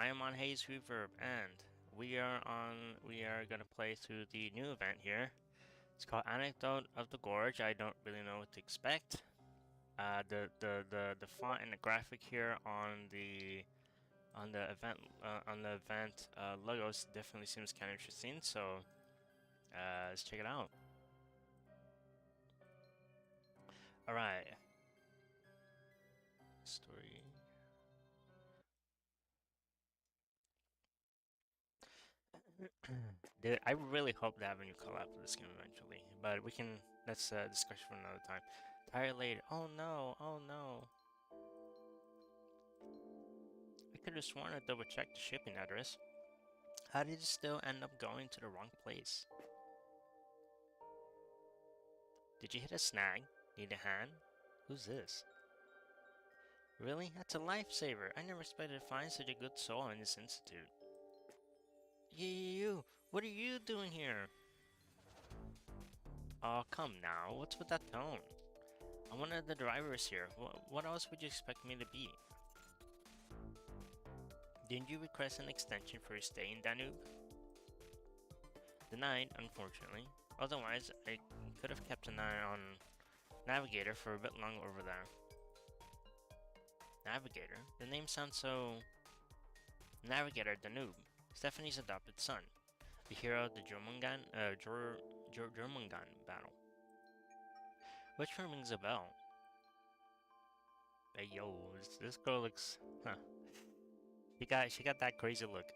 I am on Haze Reverb, and we are gonna play through the new event here. It's called Anecdote of the Gorge. I don't really know what to expect. The font and the graphic here on the event logos definitely seems kind of interesting. So let's check it out. All right. Story. Dude, I really hope they have a new collab for this game eventually, but let's discuss for another time. Tire later. Oh no, oh no. I could have sworn I double checked the shipping address. How did it still end up going to the wrong place? Did you hit a snag? Need a hand? Who's this? Really? That's a lifesaver. I never expected to find such a good soul in this institute. You! What are you doing here? Oh, come now. What's with that tone? I'm one of the drivers here. What else would you expect me to be? Didn't you request an extension for your stay in Danube? Denied, unfortunately. Otherwise, I could have kept an eye on Navigator for a bit longer over there. Navigator? The name sounds so... Navigator Danube, Stephanie's adopted son, the hero of the Jormungand battle. Which one rings a bell? Hey yo, this girl looks... Huh. She got that crazy look.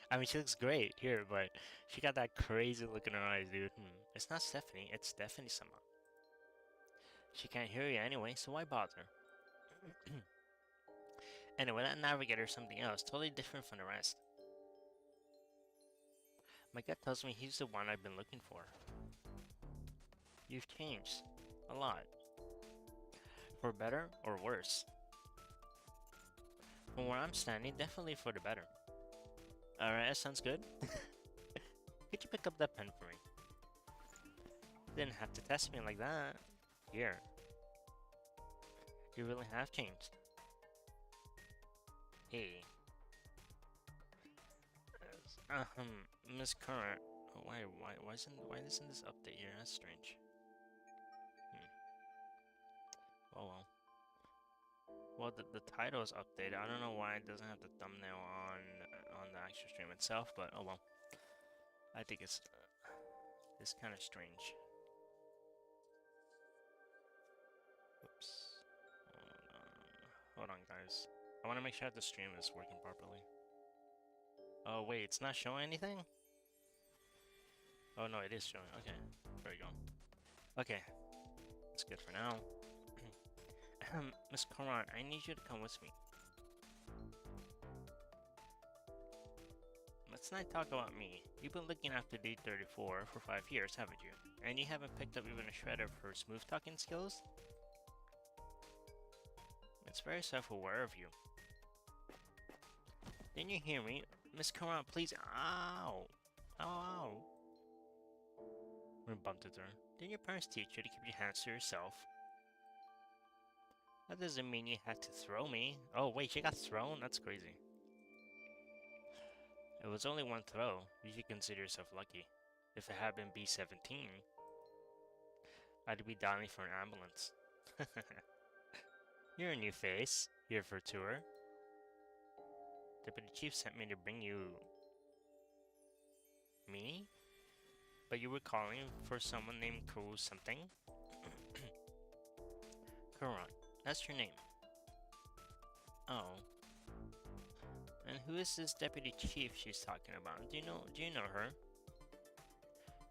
I mean, she looks great here, but she got that crazy look in her eyes, dude. It's not Stephanie, it's Stephanie-sama. She can't hear you anyway, so why bother? Anyway, that navigator is something else, totally different from the rest. My gut tells me he's the one I've been looking for. You've changed. A lot. For better or worse? From where I'm standing, definitely for the better. Alright, that sounds good. Could you pick up that pen for me? Didn't have to test me like that. Here. You really have changed. Hey. Miss Current. Why isn't this update here? That's strange. Oh well. Well, the title is updated. I don't know why it doesn't have the thumbnail on the actual stream itself, but oh well. I think it's kind of strange. Oops. Hold on, guys. I want to make sure that the stream is working properly. Oh wait, it's not showing anything? Oh no, it is showing. Okay, there we go. Okay, that's good for now. Miss Coran, I need you to come with me. Let's not talk about me. You've been looking after D34 for 5 years, haven't you? And you haven't picked up even a shred of her smooth talking skills? It's very self-aware of you. Didn't you hear me? Miss Coran, please. Ow! Ow, ow. We bumped into her. Didn't your parents teach you to keep your hands to yourself? That doesn't mean you had to throw me. Oh wait, she got thrown? That's crazy. It was only one throw. You should consider yourself lucky. If it had been B-17, I'd be dialing for an ambulance. You're a new face. Here for a tour. Deputy Chief sent me to bring you... Me? But you were calling for someone named Kuru something? Kuran, that's your name. Oh. And who is this deputy chief she's talking about? Do you know her?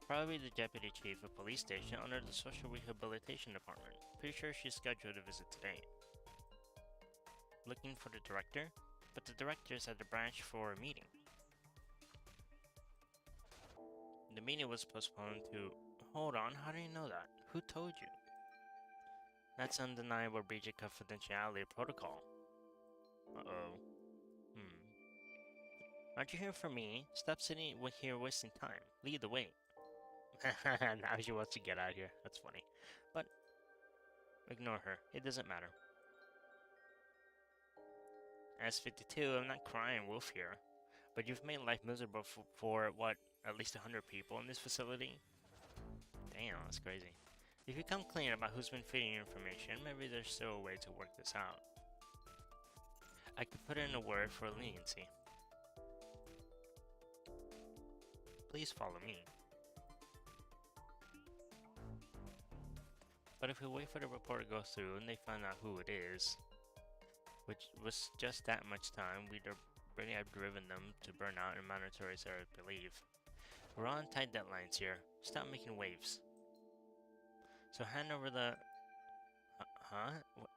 Probably the deputy chief of police station under the social rehabilitation department. Pretty sure she's scheduled to visit today. Looking for the director? But the director's at the branch for a meeting. The meeting was postponed to... Hold on, how do you know that? Who told you? That's undeniable breach of confidentiality protocol. Uh-oh. Aren't you here for me? Stop sitting here wasting time. Lead the way. Now she wants to get out of here. That's funny. But ignore her. It doesn't matter. S52, I'm not crying wolf here. But you've made life miserable for what, at least 100 people in this facility? Damn, that's crazy. If you come clean about who's been feeding you information, maybe there's still a way to work this out. I could put in a word for leniency. Please follow me. But if we wait for the report to go through and they find out who it is, which was just that much time, we'd already have driven them to burnout and mandatory therapy leave. We're on tight deadlines here. Stop making waves. So hand over the... Huh?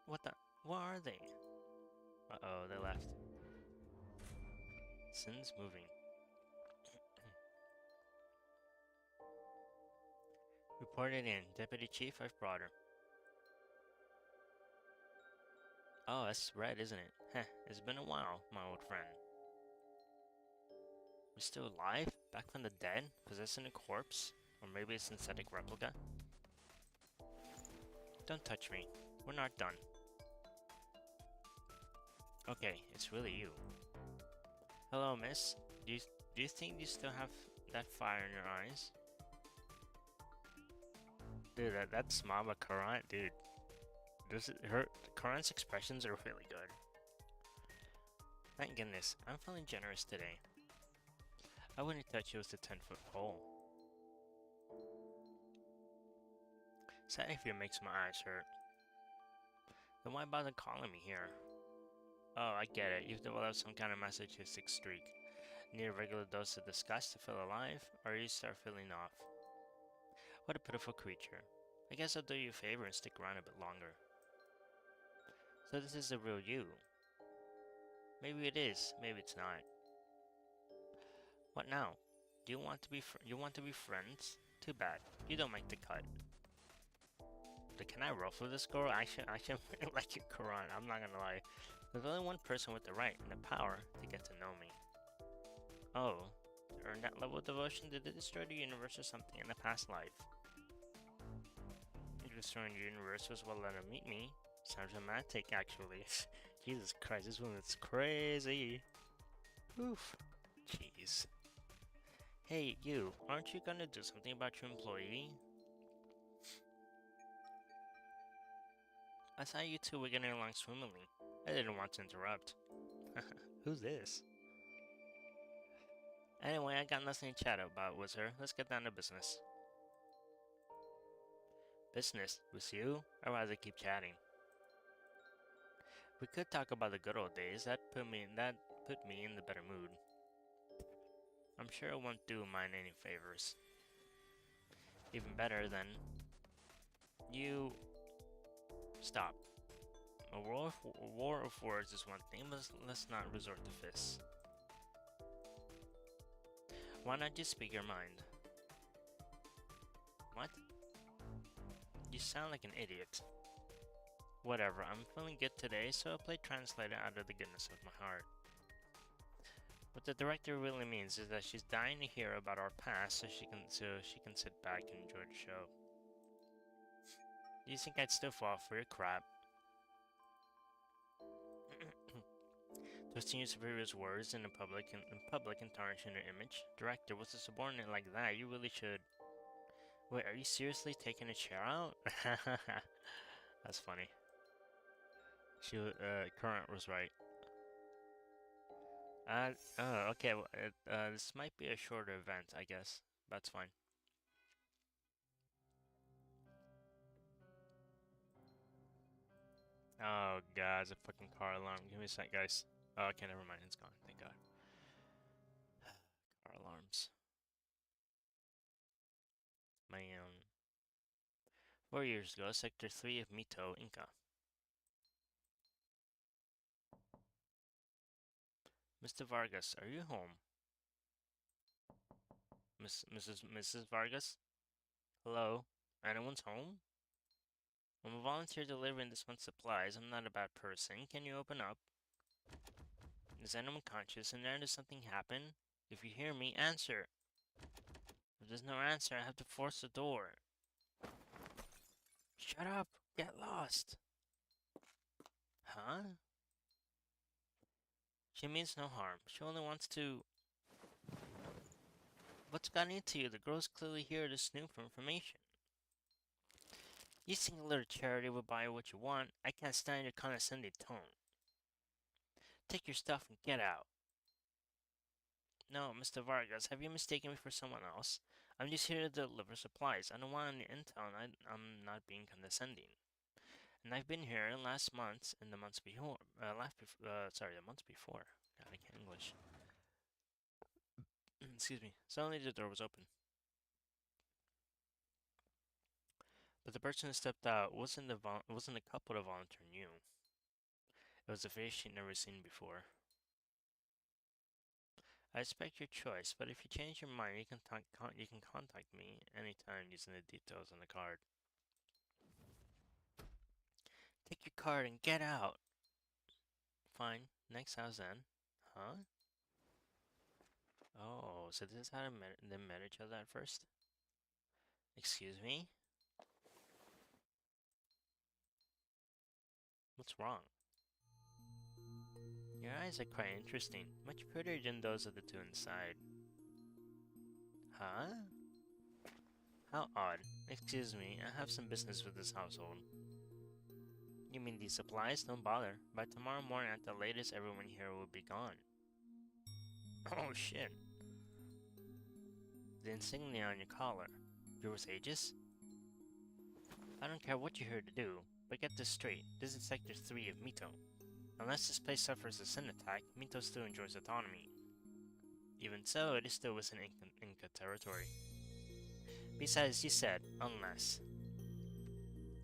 What the... What are they? Uh-oh, they left. Sin's moving. Reported in. Deputy Chief, I've brought her. Oh, that's red, isn't it? Heh, it's been a while, my old friend. We're still alive? Back from the dead? Possessing a corpse? Or maybe a synthetic replica? Don't touch me. We're not done. Okay, it's really you. Hello, miss. Do you think you still have that fire in your eyes? Dude, that smile by Current, dude. Her Current's expressions are really good. Thank goodness, I'm feeling generous today. I wouldn't touch you with a 10-foot pole. Sad if it makes my eyes hurt. Then why bother calling me here? Oh, I get it. You've developed some kind of masochistic streak. Need a regular dose of disgust to feel alive, or you start feeling off. What a pitiful creature. I guess I'll do you a favor and stick around a bit longer. So this is the real you. Maybe it is, maybe it's not. What now? Do you want to be friends? Too bad. You don't make the cut. But can I ruffle this girl? I should really like you, Karan. I'm not gonna lie. There's only one person with the right and the power to get to know me. Oh, to earn that level of devotion, did it destroy the universe or something in a past life? Destroying the universe was what let him meet me. Sounds romantic, actually. Jesus Christ, this woman's crazy. Oof. Jeez. Hey, you, aren't you gonna do something about your employee? I thought you two were getting along swimmingly. I didn't want to interrupt. Who's this? Anyway, I got nothing to chat about with her. Let's get down to business. Business? With you? I'd rather keep chatting. We could talk about the good old days. That put me in the better mood. I'm sure it won't do mine any favors. Even better than... You... Stop. A war of words is one thing, but let's not resort to fists. Why not just speak your mind? What? You sound like an idiot. Whatever, I'm feeling good today, so I'll play translator out of the goodness of my heart. What the director really means is that she's dying to hear about our past so she can sit back and enjoy the show. Do you think I'd still fall for your crap? Twisting your superior's words in public and tarnishing their image? Director, with a subordinate like that, you really should... Wait, are you seriously taking a chair out? That's funny. Current was right. Oh, okay, well, this might be a shorter event, I guess. That's fine. Oh god, it's a fucking car alarm. Give me a sec, guys. Oh, okay, never mind. It's gone. Thank god. Car alarms. My 4 years ago, Sector 3 of Mito, Inca. Mr. Vargas, are you home? Mrs. Vargas? Hello? Anyone's home? I'm a volunteer delivering this month's supplies. I'm not a bad person. Can you open up? Is anyone conscious in there? Does something happen? If you hear me, answer. If there's no answer, I have to force the door. Shut up! Get lost! Huh? She means no harm. She only wants to... What's gotten into you? The girl's clearly here to snoop for information. You think a little charity will buy you what you want? I can't stand your condescending tone. Take your stuff and get out. No, Mr. Vargas, have you mistaken me for someone else? I'm just here to deliver supplies. I don't want any intel, and I'm not being condescending. And I've been here last month and the months before. The months before. God, I can't English. Excuse me. Suddenly the door was open. But the person who stepped out wasn't the couple the volunteer knew. It was a face she'd never seen before. I respect your choice, but if you change your mind, you can contact me anytime using the details on the card. Take your card and get out. Fine. Next house then. Huh? Oh, so this is how they met each other at first? Excuse me? What's wrong? Your eyes are quite interesting. Much prettier than those of the two inside. Huh? How odd. Excuse me, I have some business with this household. You mean these supplies? Don't bother. By tomorrow morning at the latest, everyone here will be gone. Oh shit. The insignia on your collar. You're with Aegis? I don't care what you're here to do, but get this straight. This is Sector 3 of Mito. Unless this place suffers a sin attack, Mito still enjoys autonomy. Even so, it is still within Inca territory. Besides, you said, unless.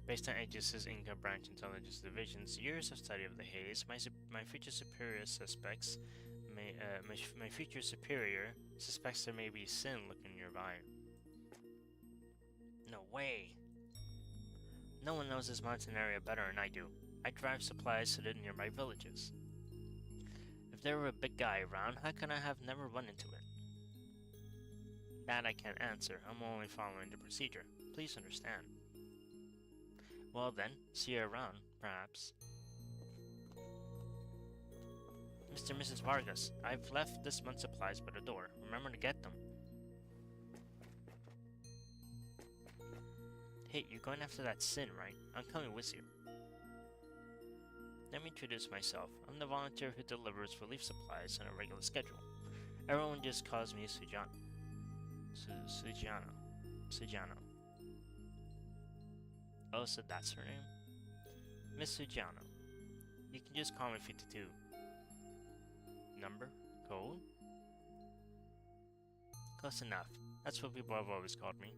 Based on Aegis' Inca branch intelligence division's years of study of the Haze, my future superior suspects there may be sin lurking nearby. No way. No one knows this mountain area better than I do. I drive supplies to the nearby villages. If there were a big guy around, how could I have never run into it? That I can't answer. I'm only following the procedure. Please understand. Well then, see you around, perhaps. Mr. and Mrs. Vargas, I've left this month's supplies by the door. Remember to get them. Hey, you're going after that sin, right? I'm coming with you. Let me introduce myself. I'm the volunteer who delivers relief supplies on a regular schedule. Everyone just calls me Sujano. Sujano. Oh, so that's her name? Miss Sujano. You can just call me 52. Number? Code? Close enough. That's what people have always called me.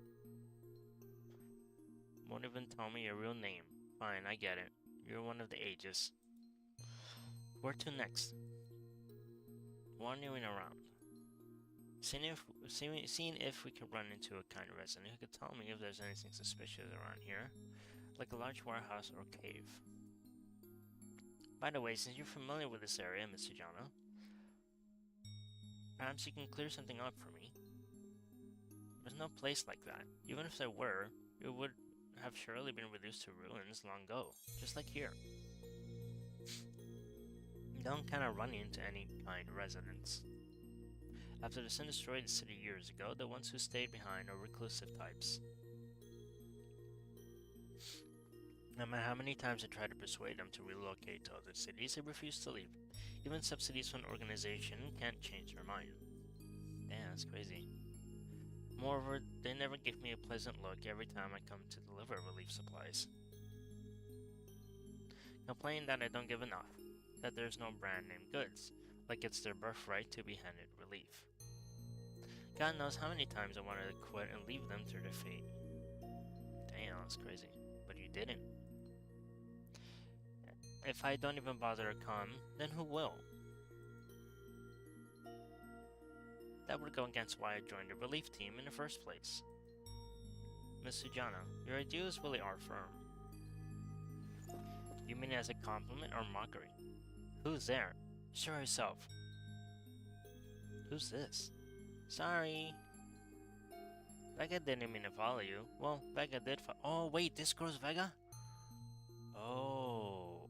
Won't even tell me your real name. Fine, I get it. You're one of the Aegis. Where to next? Wandering around. Seeing if we could run into a kind resident who could tell me if there's anything suspicious around here, like a large warehouse or cave. By the way, since you're familiar with this area, Mr. Jano, perhaps you can clear something up for me. There's no place like that. Even if there were, it would have surely been reduced to ruins long ago, just like here. Don't kinda run into any kind residents. After the Sin destroyed the city years ago, the ones who stayed behind are reclusive types. No matter how many times I try to persuade them to relocate to other cities, they refuse to leave. Even subsidies from an organization can't change their mind. Damn, that's crazy. Moreover, they never give me a pleasant look every time I come to deliver relief supplies. Complain that I don't give enough, that there's no brand name goods, like it's their birthright to be handed relief. God knows how many times I wanted to quit and leave them to their fate. Damn, that's crazy. But you didn't. If I don't even bother to come, then who will? That would go against why I joined the relief team in the first place. Miss Sujana, your ideas really are firm. You mean it as a compliment or mockery? Who's there? Show yourself. Who's this? Sorry. Vega didn't mean to follow you. Well, Vega did oh, wait, this girl's Vega? Oh.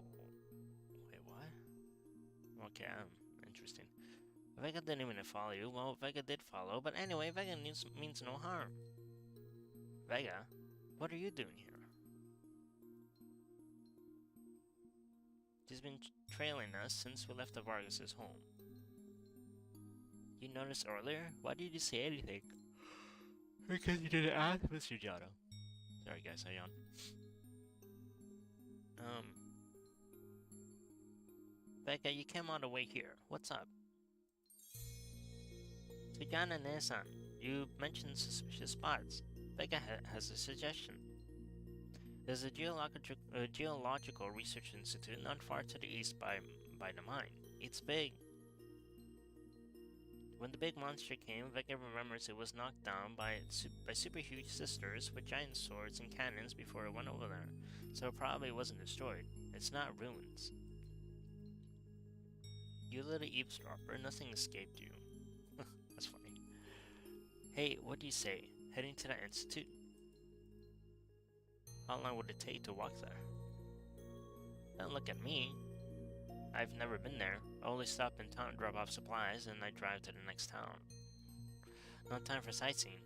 Wait, what? Okay, I'm interested. Vega didn't even follow you. Well, Vega did follow, but anyway, Vega means no harm. Vega, what are you doing here? She's been trailing us since we left the Vargas' home. You noticed earlier? Why did you say anything? Because you didn't ask, Mr. Giotto. Sorry guys, I yawned. Becca, you came all the way here. What's up? Sugana-san, you mentioned suspicious spots. Becca has a suggestion. There's a geological research institute not far to the east by the mine. It's big. When the big monster came, Vega remembers it was knocked down by super huge sisters with giant swords and cannons before it went over there, so it probably wasn't destroyed. It's not ruins. You little eavesdropper, nothing escaped you. That's funny. Hey, what do you say? Heading to that institute? How long would it take to walk there? Don't look at me. I've never been there. I only stop in town, drop off supplies, and I drive to the next town. No time for sightseeing.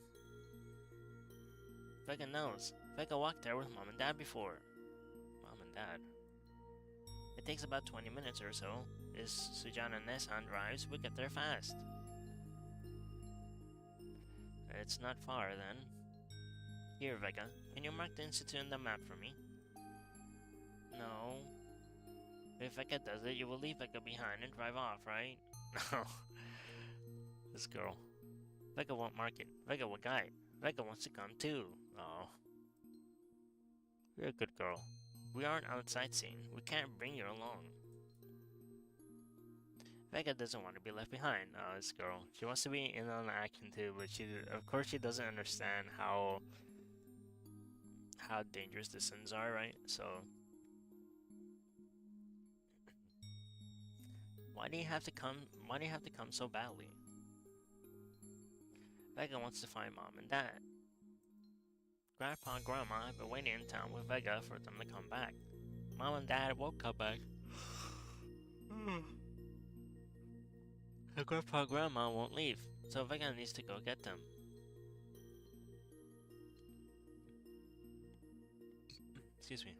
Vega knows. Vega walked there with Mom and Dad before. Mom and Dad? It takes about 20 minutes or so. If Sujana-san drives, we get there fast. It's not far, then. Here, Vega, can you mark the institute on the map for me? No. If Vega does it, you will leave Vega behind and drive off, right? No. This girl. Vega won't mark it. Vega will guide. Vega wants to come too. Oh. You're a good girl. We aren't out sightseeing. We can't bring you along. Vega doesn't want to be left behind. Oh, this girl. She wants to be in on the action too, but of course she doesn't understand how dangerous the sins are, right? So why do you have to come so badly? Vega wants to find Mom and Dad. Grandpa and Grandma have been waiting in town with Vega for them to come back. Mom and Dad won't come back. And Grandpa and Grandma won't leave, so Vega needs to go get them. Excuse me.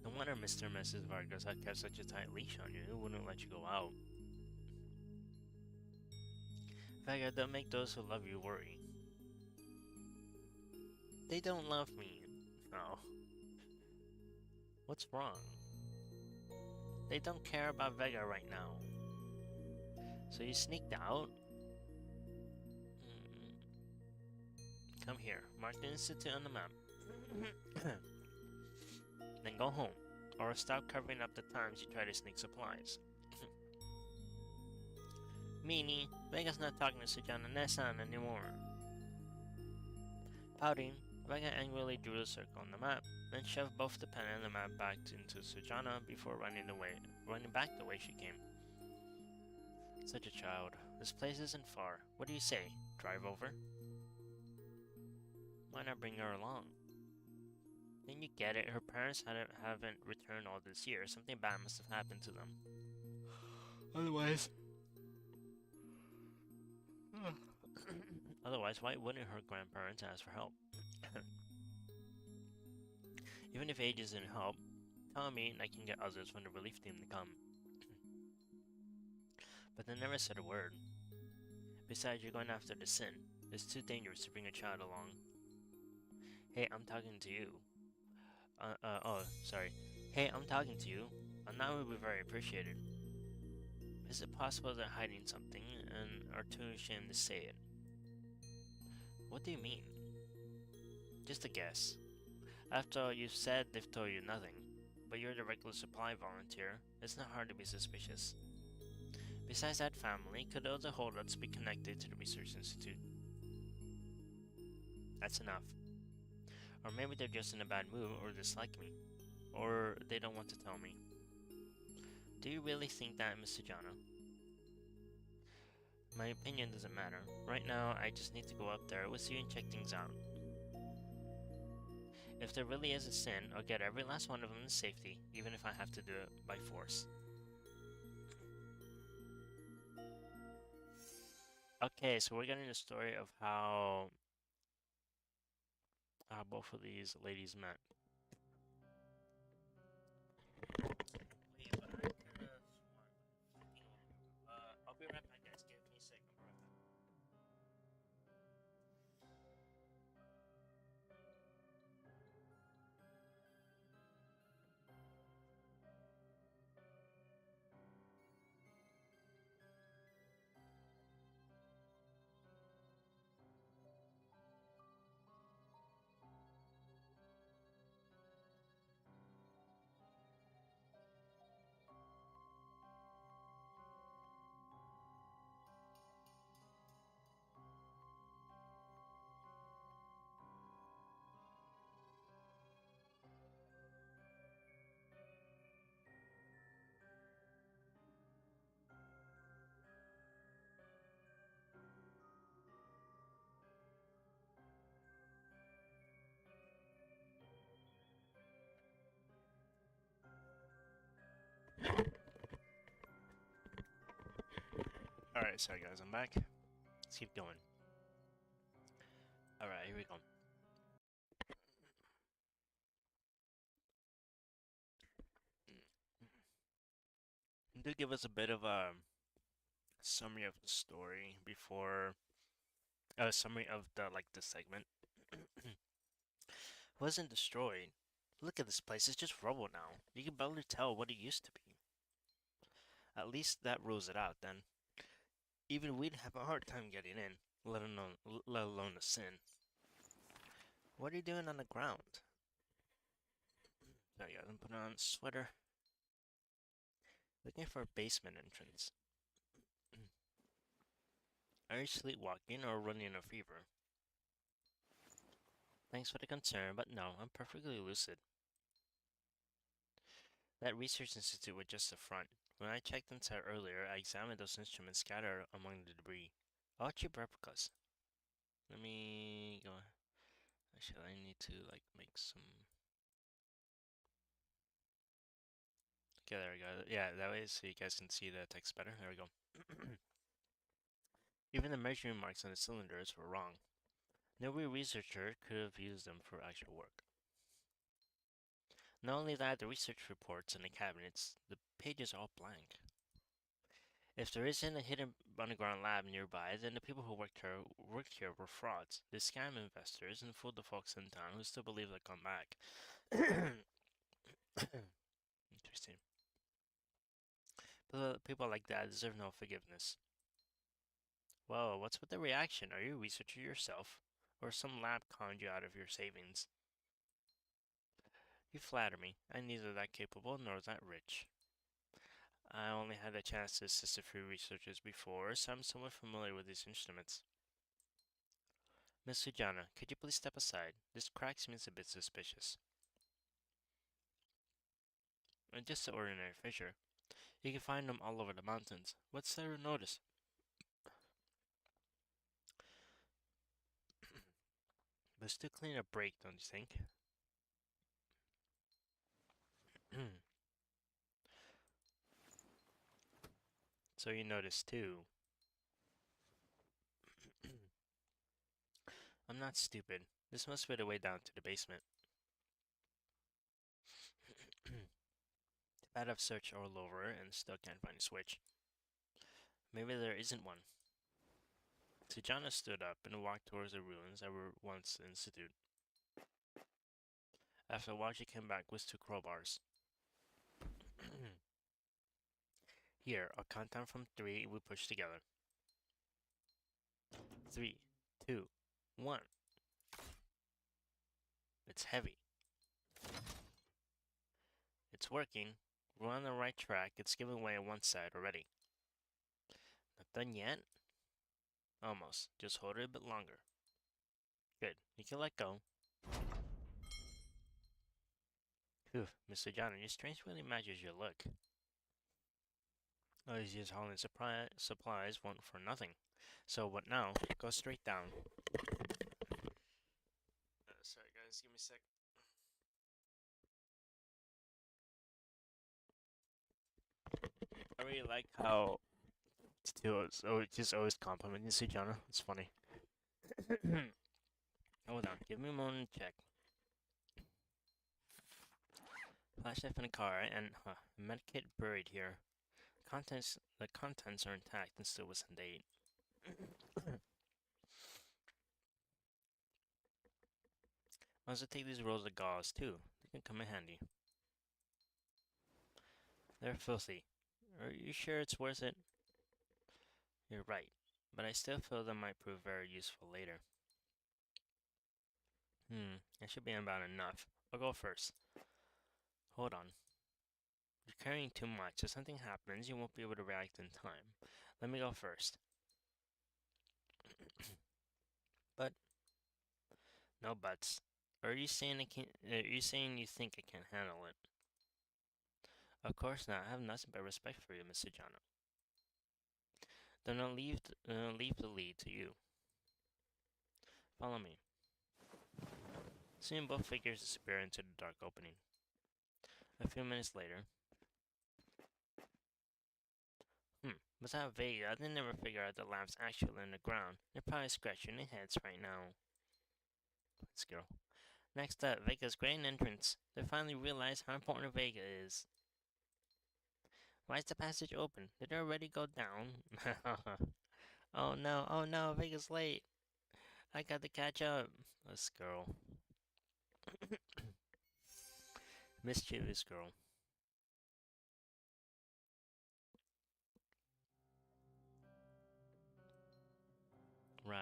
No wonder Mr. and Mrs. Vargas had kept such a tight leash on you. It wouldn't let you go out. Vega, don't make those who love you worry. They don't love me. No. What's wrong? They don't care about Vega right now. So you sneaked out? Come here. Mark the institute on the map. Then go home. Or stop covering up the times you try to sneak supplies. Meanie, Vega's not talking to Sujana-san anymore. Pouting, Vega angrily drew a circle on the map, then shoved both the pen and the map back into Sujana before running back the way she came. Such a child. This place isn't far. What do you say? Drive over? Why not bring her along? Then you get it. Her parents haven't returned all this year. Something bad must have happened to them. Otherwise, why wouldn't her grandparents ask for help? Even if Age isn't help, tell me and I can get others from the relief team to come. But they never said a word. Besides, you're going after the sin. It's too dangerous to bring a child along. Hey, I'm talking to you. Sorry. Hey, I'm talking to you. And that would be very appreciated. Is it possible they're hiding something and are too ashamed to say it? What do you mean? Just a guess. After all you've said, they've told you nothing. But you're the regular supply volunteer. It's not hard to be suspicious. Besides that family, could other holdouts be connected to the research institute? That's enough. Or maybe they're just in a bad mood or dislike me. Or they don't want to tell me. Do you really think that, Miss Sujana? My opinion doesn't matter. Right now, I just need to go up there with you and check things out. If there really is a sin, I'll get every last one of them to safety, even if I have to do it by force. Okay, so we're getting the story of how both of these ladies met. Wait, but I could've I'll be right back, guys. Give me a sec. I'm right back. Alright, sorry guys, I'm back. Let's keep going. Alright, here we go. To give us a bit of a summary of the story before a summary of the segment. Wasn't destroyed. Look at this place, it's just rubble now. You can barely tell what it used to be. At least that rules it out then. Even we'd have a hard time getting in, let alone a sin. What are you doing on the ground? Sorry guys, I'm putting on a sweater. Looking for a basement entrance. Are you sleepwalking or running a fever? Thanks for the concern, but no, I'm perfectly lucid. That research institute was just the front. When I checked inside earlier, I examined those instruments scattered among the debris. All cheap replicas. Let me go. Actually, I need to make some. Okay, there we go. Yeah, that way so you guys can see the text better. There we go. Even the measuring marks on the cylinders were wrong. No real researcher could have used them for actual work. Not only that, the research reports and the cabinets, the pages are all blank. If there isn't a hidden underground lab nearby, then the people who worked here were frauds. They scam investors and fooled the folks in town who still believe they'll come back. Interesting. People like that deserve no forgiveness. Whoa, what's with the reaction? Are you a researcher yourself? Or some lab conned you out of your savings? You flatter me. I'm neither that capable nor that rich. I only had a chance to assist a few researchers before, so I'm somewhat familiar with these instruments. Miss Sujana, could you please step aside? This crack seems a bit suspicious. Just an ordinary fissure. You can find them all over the mountains. What's there to notice? But still clean a break, don't you think? So you notice too. I'm not stupid. This must be the way down to the basement. I've searched all over and still can't find a switch. Maybe there isn't one. Sujana stood up and walked towards the ruins that were once the institute. After a while, she came back with 2 crowbars. Here, I'll count down from 3 we push together. 3, 2, 1. It's heavy. It's working. We're on the right track. It's giving way on one side already. Not done yet? Almost. Just hold it a bit longer. Good. You can let go. Phew, Mr. Johnny, your strength really matches your look. All these years hauling supplies went for nothing. So what now? Go straight down. Sorry guys, give me a sec. I really like how Just always complimenting Sujana. It's funny. Hold on, give me a moment to check. Flashlight in the car and medkit buried here. The contents are intact and still within date. I also take these rolls of gauze too. They can come in handy. They're filthy. Are you sure it's worth it? You're right, but I still feel they might prove very useful later. That should be about enough. I'll go first. Hold on. You're carrying too much. If something happens, you won't be able to react in time. Let me go first. But no buts. Are you saying you think I can't handle it? Of course not. I have nothing but respect for you, Mr. Jano. Then I'll leave the lead to you. Follow me. Soon both figures disappear into the dark opening. A few minutes later. Without Vega, they never figure out the lamp's actually in the ground. They're probably scratching their heads right now. This girl. Next up, Vega's great entrance. They finally realize how important Vega is. Why is the passage open? Did it already go down? Oh no, Vega's late. I got to catch up. This girl. Mischievous girl. Right.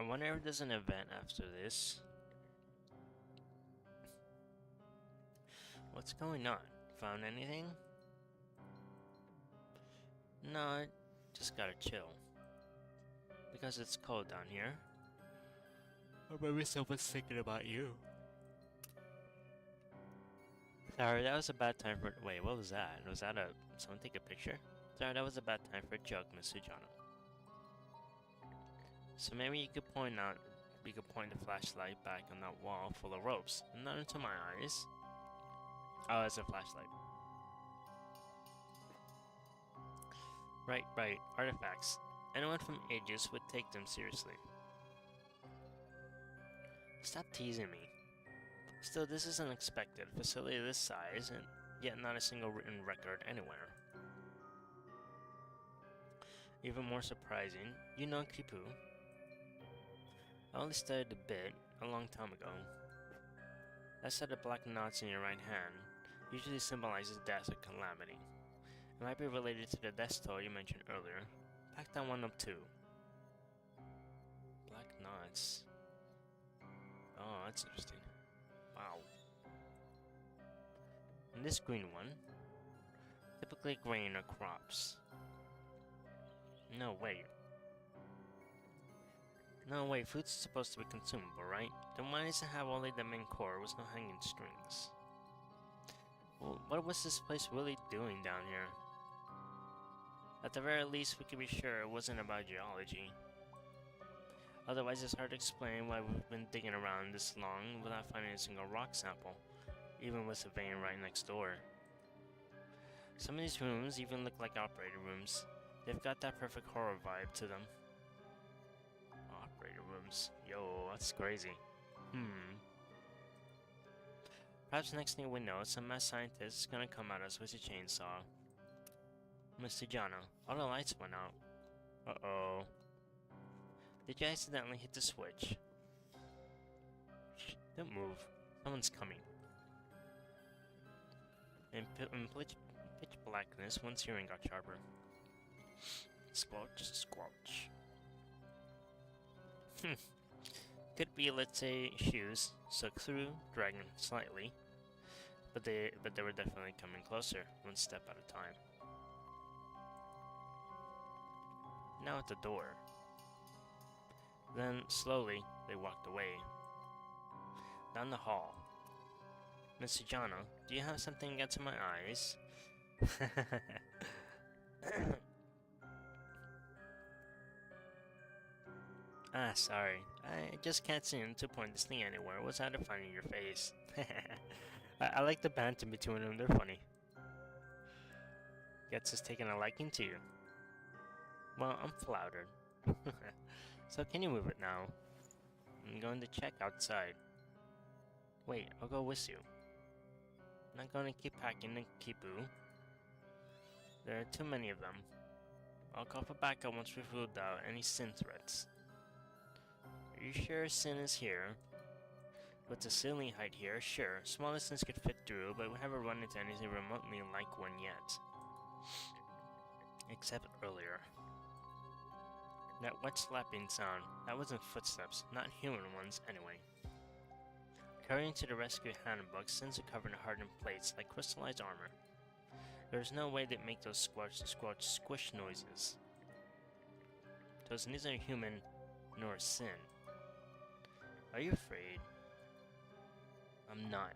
I wonder if there's an event after this. What's going on? Found anything? No, I just gotta chill. Because it's cold down here. Or maybe someone's thinking about you. Sorry, that was a bad time for— Wait, what was that? Was that someone take a picture? Sorry, that was a bad time for a joke, Mr. Jono. So maybe you could point the flashlight back on that wall full of ropes, and not into my eyes. Oh, it's a flashlight. Right, artifacts. Anyone from Aegis would take them seriously. Stop teasing me. Still, this is unexpected. Facility this size, and yet not a single written record anywhere. Even more surprising, you know Kipu. I only studied a bit, a long time ago. That set of black knots in your right hand usually symbolizes death or calamity. It might be related to the death toll you mentioned earlier. Pack that one up too. Black knots. Oh, that's interesting. Wow. And this green one, typically grain or crops. No, wait. No, wait, food's supposed to be consumable, right? Then why does it have only the main core with no hanging strings? Well, what was this place really doing down here? At the very least, we can be sure it wasn't about geology. Otherwise, it's hard to explain why we've been digging around this long without finding a single rock sample, even with a vein right next door. Some of these rooms even look like operator rooms. They've got that perfect horror vibe to them. Operator rooms. Yo, that's crazy. Perhaps next thing we know, some mad scientist is gonna come at us with a chainsaw. Mr. Jano, all the lights went out. Uh-oh. Did you accidentally hit the switch? Shh, don't move. Someone's coming. In pitch blackness, one's hearing got sharper. Squelch, squelch. Could be, let's say, shoes, sucked through, dragging slightly. But they were definitely coming closer, one step at a time. Now at the door. Then, slowly, they walked away. Down the hall. Mr. Jano, do you have something against my eyes? Ah, sorry. I just can't seem to point this thing anywhere. What's out of finding your face? I like the banter between them, they're funny. Gets us taking a liking to you. Well, I'm flattered. So can you move it now? I'm going to check outside. Wait, I'll go with you. I'm not going to keep packing the Kipu. There are too many of them. I'll call for backup once we've ruled out any sin threats. Are you sure sin is here? With the ceiling height here, sure. Small distance could fit through, but we haven't run into anything remotely like one yet. Except earlier. That wet slapping sound, that wasn't footsteps, not human ones anyway. According to the rescue handbook, sins are covered in hardened plates like crystallized armor. There's no way they'd make those squish noises. Those neither human nor sin. Are you afraid? I'm not.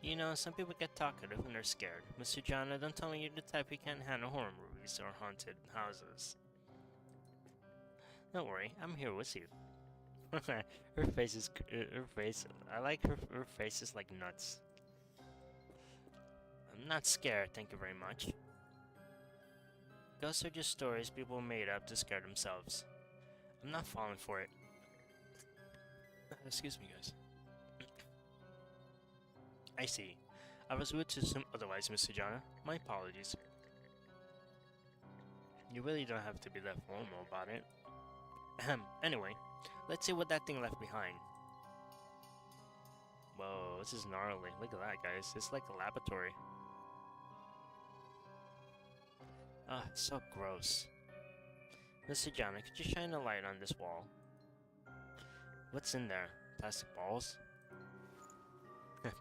You know, some people get talkative when they're scared. Mr. Jana, don't tell me you're the type who can't handle horror movies or haunted houses. Don't worry, I'm here with you. Her face is... I like her face is like nuts. I'm not scared, thank you very much. Ghosts are just stories people made up to scare themselves. I'm not falling for it. Excuse me, guys. I see. I was rude to assume otherwise, Mr. Jana. My apologies. You really don't have to be that formal about it. Anyway, let's see what that thing left behind. Whoa, this is gnarly. Look at that, guys. It's like a laboratory. Ah, so gross. Mr. Jana, could you shine a light on this wall? What's in there? Plastic balls?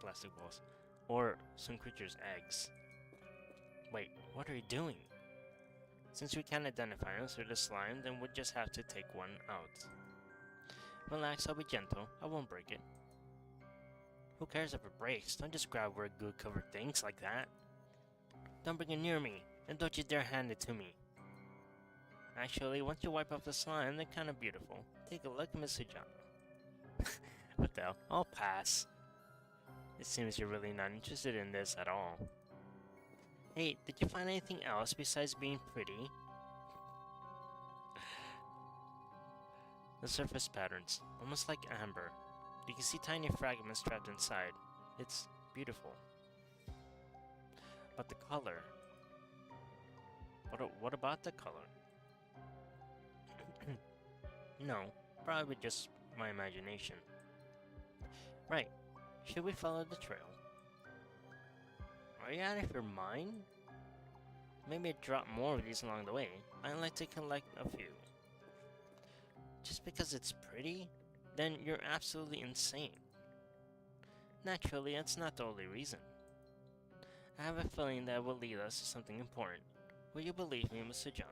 Plastic balls. Or some creature's eggs. Wait, what are you doing? Since we can't identify them through the slime, then we'll just have to take one out. Relax, I'll be gentle. I won't break it. Who cares if it breaks? Don't just grab weird goo-covered things like that. Don't bring it near me, and don't you dare hand it to me. Actually, once you wipe off the slime, they're kind of beautiful. Take a look, Mr. John. What the hell? I'll pass. It seems you're really not interested in this at all. Hey, did you find anything else besides being pretty? The surface patterns, almost like amber. You can see tiny fragments trapped inside. It's beautiful. But the color... What about the color? No, probably just my imagination. Right, should we follow the trail? Are you out of your mind? Maybe drop more of these along the way. I'd like to collect a few. Just because it's pretty? Then you're absolutely insane. Naturally, that's not the only reason. I have a feeling that will lead us to something important. Will you believe me, Mr. Jana?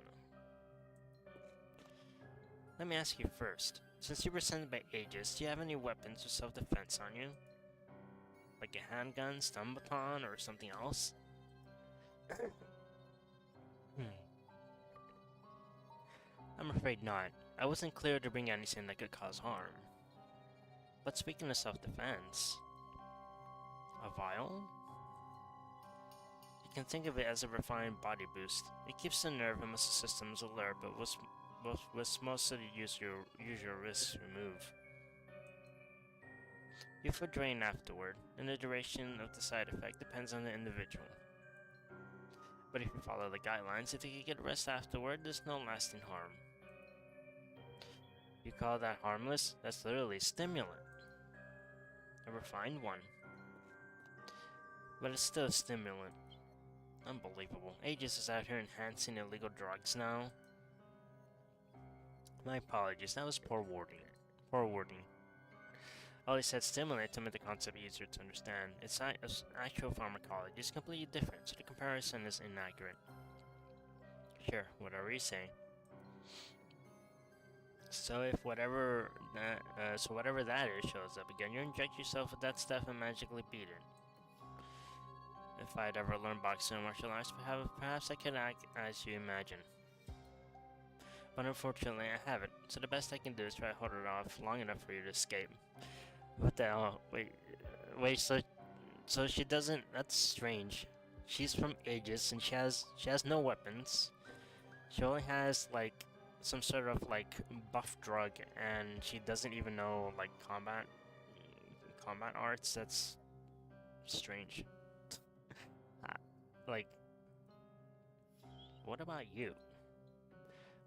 Let me ask you first. Since you were sent by Aegis, do you have any weapons or self-defense on you? Like a handgun, stun baton, or something else? I'm afraid not. I wasn't clear to bring anything that could cause harm. But speaking of self-defense... A vial? You can think of it as a refined body boost. It keeps the nerve and muscle systems alert, but with most of the usual risks removed. You feel drained afterward, and the duration of the side effect depends on the individual. But if you follow the guidelines, if you can get rest afterward, there's no lasting harm. You call that harmless? That's literally stimulant. A refined one. But it's still a stimulant. Unbelievable. Aegis is out here enhancing illegal drugs now. My apologies, that was poor wording. I only said stimulant to make the concept easier to understand. Its actual pharmacology is completely different, so the comparison is inaccurate. Sure, whatever you say. So if whatever that is shows up again, you inject yourself with that stuff and magically beat it. If I'd ever learned boxing or martial arts, perhaps I could act as you imagine. But unfortunately, I haven't. So the best I can do is try to hold it off long enough for you to escape. What the hell? Wait. So she doesn't. That's strange. She's from Aegis and she has no weapons. She only has like some sort of like buff drug, and she doesn't even know like combat arts. That's strange. Like, what about you?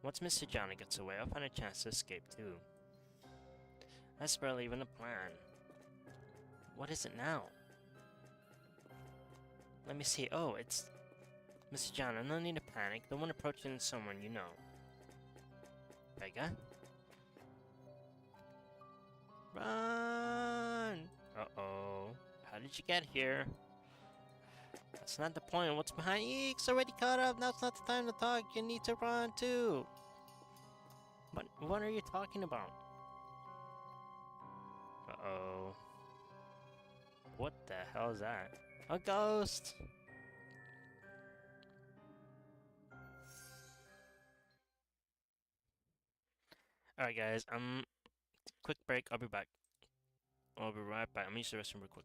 Once Mr. Johnny gets away, I'll find a chance to escape too. That's barely even a plan. What is it now? Let me see. Oh, it's Mr. Johnny. No need to panic. The one approaching is someone you know. Vega? Run! Uh-oh. How did you get here? That's not the point. What's behind you? It's already caught up. Now's not the time to talk. You need to run too. What are you talking about? Uh-oh. What the hell is that? A ghost! Alright guys, quick break, I'll be back. I'll be right back. I'm gonna use the restroom real quick.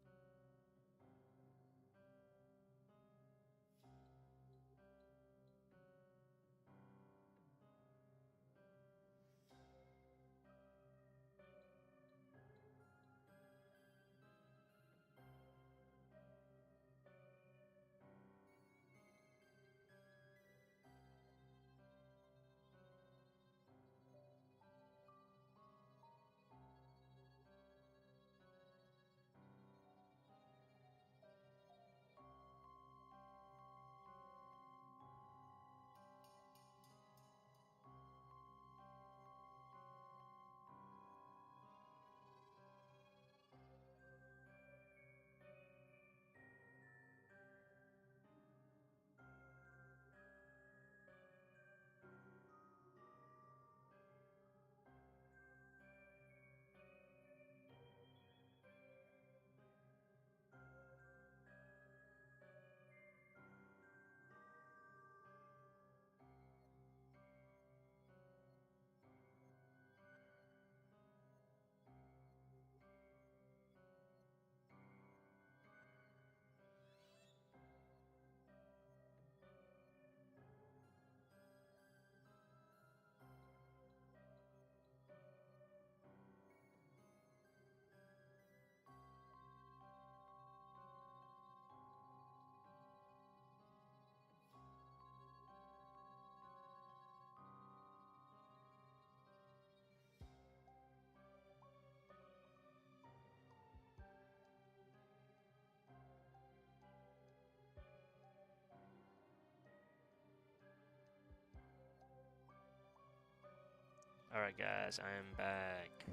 Alright guys, I am back.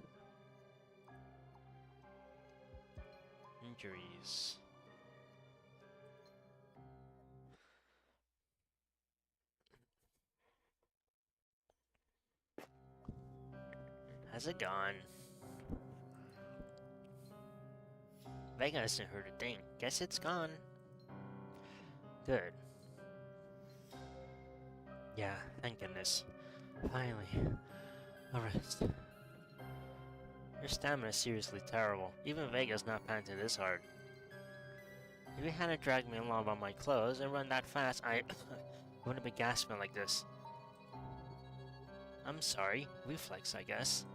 Injuries. How's it gone? Vega hasn't heard a thing. Guess it's gone. Good. Yeah, thank goodness. Finally. A rest. Your stamina is seriously terrible. Even Vega's not panting this hard. If you hadn't dragged me along by my clothes and run that fast, I wouldn't be gasping like this. I'm sorry. Reflex, I guess.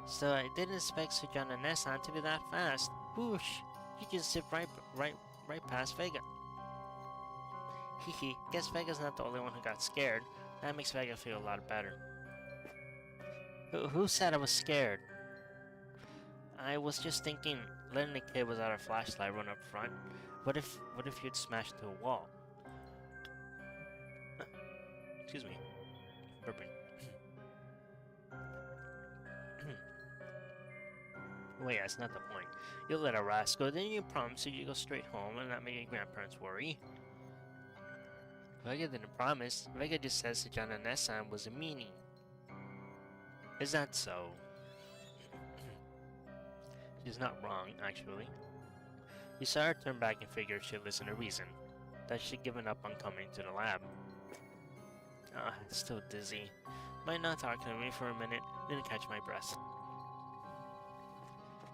So I didn't expect Sujana and Nessan to be that fast. Whoosh! You just zipped right past Vega. Hehe, guess Vega's not the only one who got scared. That makes Vega feel a lot better. Who said I was scared? I was just thinking, letting the kid without a flashlight run up front. What if you'd smashed into a wall? Excuse me. Burping. Wait, that's not the point. You'll let a rascal, then you promise you go straight home and not make your grandparents worry. Vega didn't promise. Vega just says Sujana Nessan was a meanie. Is that so? She's not wrong, actually. You saw her turn back and figured she'd listen to reason. That she'd given up on coming to the lab. Still dizzy. Might not talk to me for a minute, then catch my breath.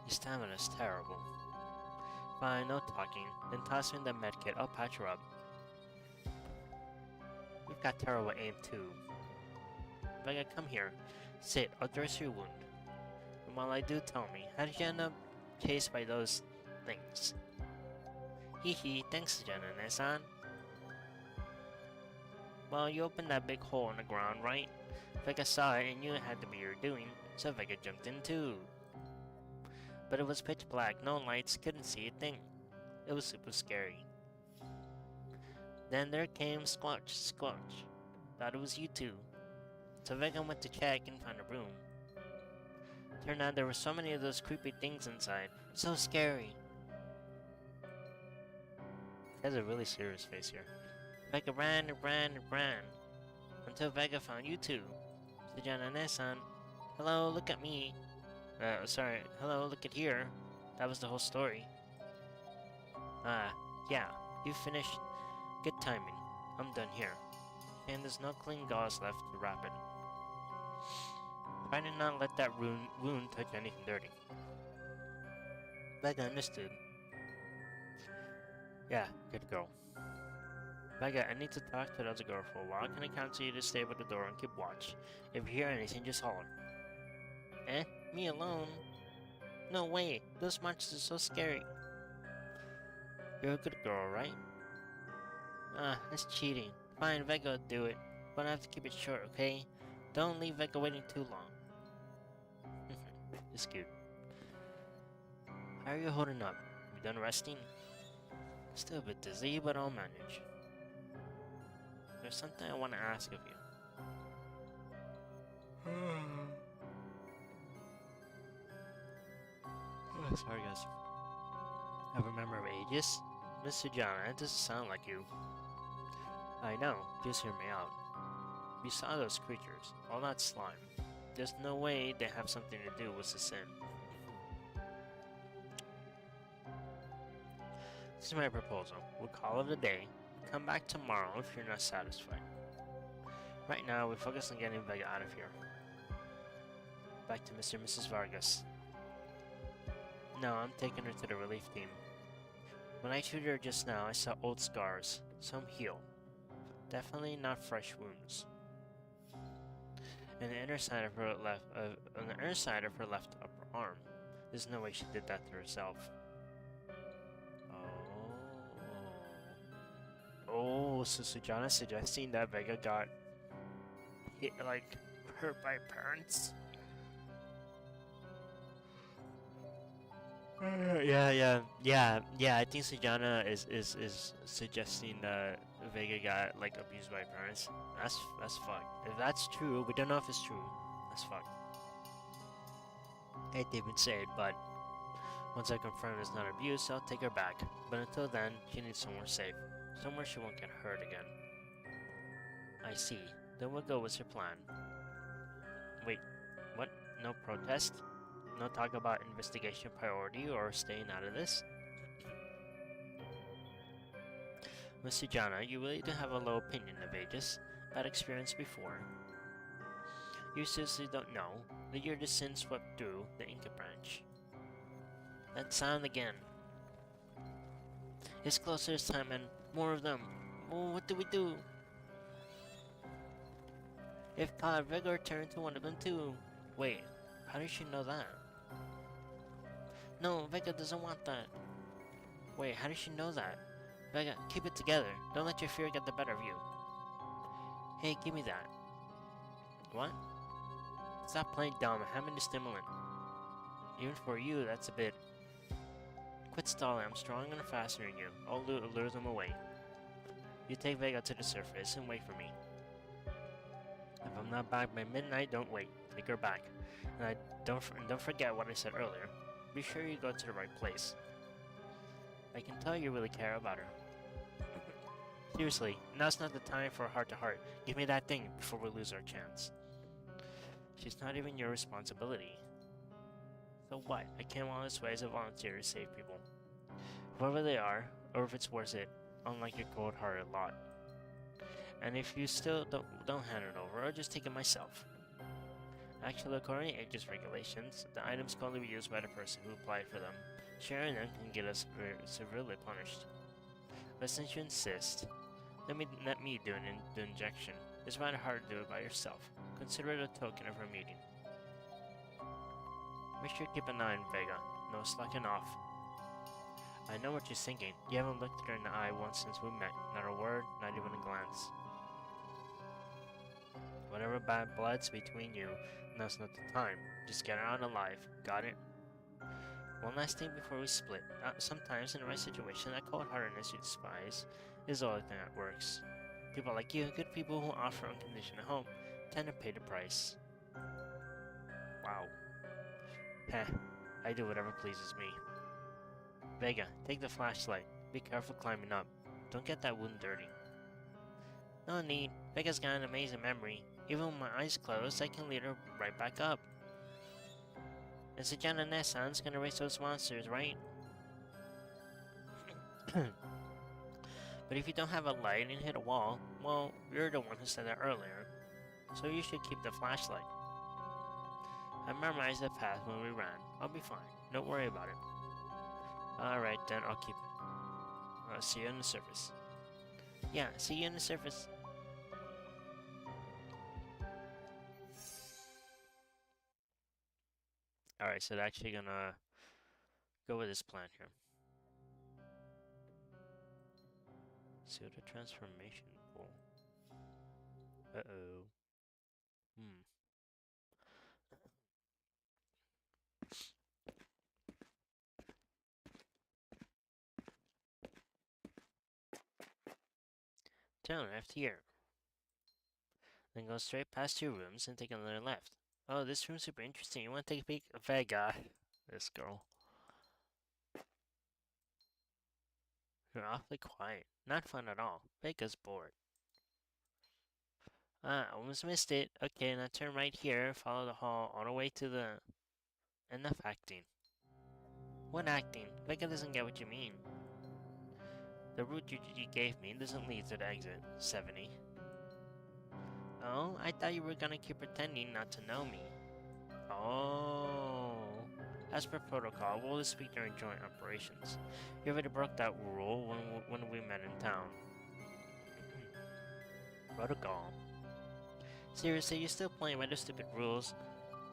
Your stamina's terrible. Fine, no talking. Then toss me the medkit, I'll patch her up. You've got terrible aim too. Vega, come here. Sit, I'll dress your wound. And while I do, tell me, how did you end up chased by those things? Hee hee, thanks, Jenna-san. Well, you opened that big hole in the ground, right? Vega saw it and knew it had to be your doing, so Vega jumped in too. But it was pitch black, no lights, couldn't see a thing. It was super scary. Then there came Squelch, Squelch. Thought it was you two. So Vega went to check and found a room. Turned out there were so many of those creepy things inside. So scary. He has a really serious face here. Vega ran and ran and ran. Until Vega found you two. Sujana-san. Hello, look at me. Sorry. Hello, look at here. That was the whole story. Yeah. You finished. Good timing. I'm done here. And there's no clean gauze left to wrap it. Try to not let that wound touch anything dirty. Vega understood. Yeah, good girl. Vega, I need to talk to the other girl for a while. Can I counsel you to stay by the door and keep watch? If you hear anything, just holler. Eh? Me alone? No way. Those monsters are so scary. You're a good girl, right? It's cheating. Fine, Vega will do it. But I have to keep it short, okay? Don't leave Vega waiting too long. It's cute. How are you holding up? You done resting? Still a bit dizzy, but I'll manage. There's something I want to ask of you. Sorry guys. Have a memory of ages? Mr. John, that doesn't sound like you. I know, just hear me out. You saw those creatures, all that slime. There's no way they have something to do with the sin. This is my proposal. We'll call it a day. Come back tomorrow if you're not satisfied. Right now, we focus on getting Vega out of here. Back to Mr. and Mrs. Vargas. No, I'm taking her to the relief team. When I treated her just now, I saw old scars. Some heal. Definitely not fresh wounds. And the inner side of her left upper arm. There's no way she did that to herself. Oh, so Sujana's suggesting that Vega got hit, like, hurt by parents? Yeah. I think Sujana is suggesting that Vega got, like, abused by parents. That's fucked. If that's true, we don't know if it's true. That's fucked. I hate to even say it, but once I confirm it's not abuse, I'll take her back. But until then, she needs somewhere safe. Somewhere she won't get hurt again. I see. Then we'll go with your plan. Wait, what? No protest? No talk about investigation priority or staying out of this? Mr. Jana, you really do have a low opinion of Aegis. Bad experience before. You seriously don't know that you're the sin swept through the Inca branch. That sound again. It's closer this time and more of them. Oh, what do we do? If caught, Vega turned to one of them too. Wait, how does she know that? No, Vega doesn't want that. Wait, how does she know that? Vega, keep it together. Don't let your fear get the better of you. Hey, give me that. What? Stop playing dumb and hand me the stimulant. Even for you, that's a bit... Quit stalling, I'm stronger and faster than you. I'll lure them away. You take Vega to the surface and wait for me. If I'm not back by midnight, don't wait. Take her back. And don't forget what I said earlier. Be sure you go to the right place. I can tell you really care about her. Seriously, now's not the time for a heart-to-heart. Give me that thing before we lose our chance. She's not even your responsibility. So what? I came all this way as a volunteer to save people. Whoever they are, or if it's worth it, unlike your cold-hearted lot. And if you still don't hand it over, I'll just take it myself. Actually, according to Aegis regulations, the items can only be used by the person who applied for them. Sharing them can get us severely punished. But since you insist, let me do the injection. It's rather hard to do it by yourself. Consider it a token of our meeting. Make sure to keep an eye on Vega. No slacking off. I know what you're thinking. You haven't looked her in the eye once since we met. Not a word, not even a glance. Whatever bad blood's between you, now's not the time. Just get her out alive. Got it? One last thing before we split. Sometimes in the right situation, that cold-heartedness you despise is the only thing that works. People like you, good people who offer unconditional hope, tend to pay the price. Wow. Heh, I do whatever pleases me. Vega, take the flashlight. Be careful climbing up. Don't get that wound dirty. No need. Vega's got an amazing memory. Even with my eyes closed, I can lead her right back up. And so John and Nessan's gonna race those monsters, right? But if you don't have a light and hit a wall, well, you're the one who said that earlier. So you should keep the flashlight. I memorized the path when we ran. I'll be fine. Don't worry about it. Alright then, I'll keep it. I'll see you on the surface. Yeah, see you on the surface. Alright, so they're actually gonna go with this plan here. Pseudo transformation pool. Uh-oh. Turn left here. Then go straight past your rooms and take another left. Oh, this room's super interesting. You want to take a peek? Vega. This girl. You're awfully quiet. Not fun at all. Vega's bored. Ah, almost missed it. Okay, now turn right here. Follow the hall all the way to the... Enough acting. What acting? Vega doesn't get what you mean. The route you gave me doesn't lead to the exit. 70. Oh, I thought you were gonna keep pretending not to know me. Oh. As per protocol, we'll speak during joint operations. You already broke that rule when we met in town. Protocol. Seriously, you're still playing by the stupid rules?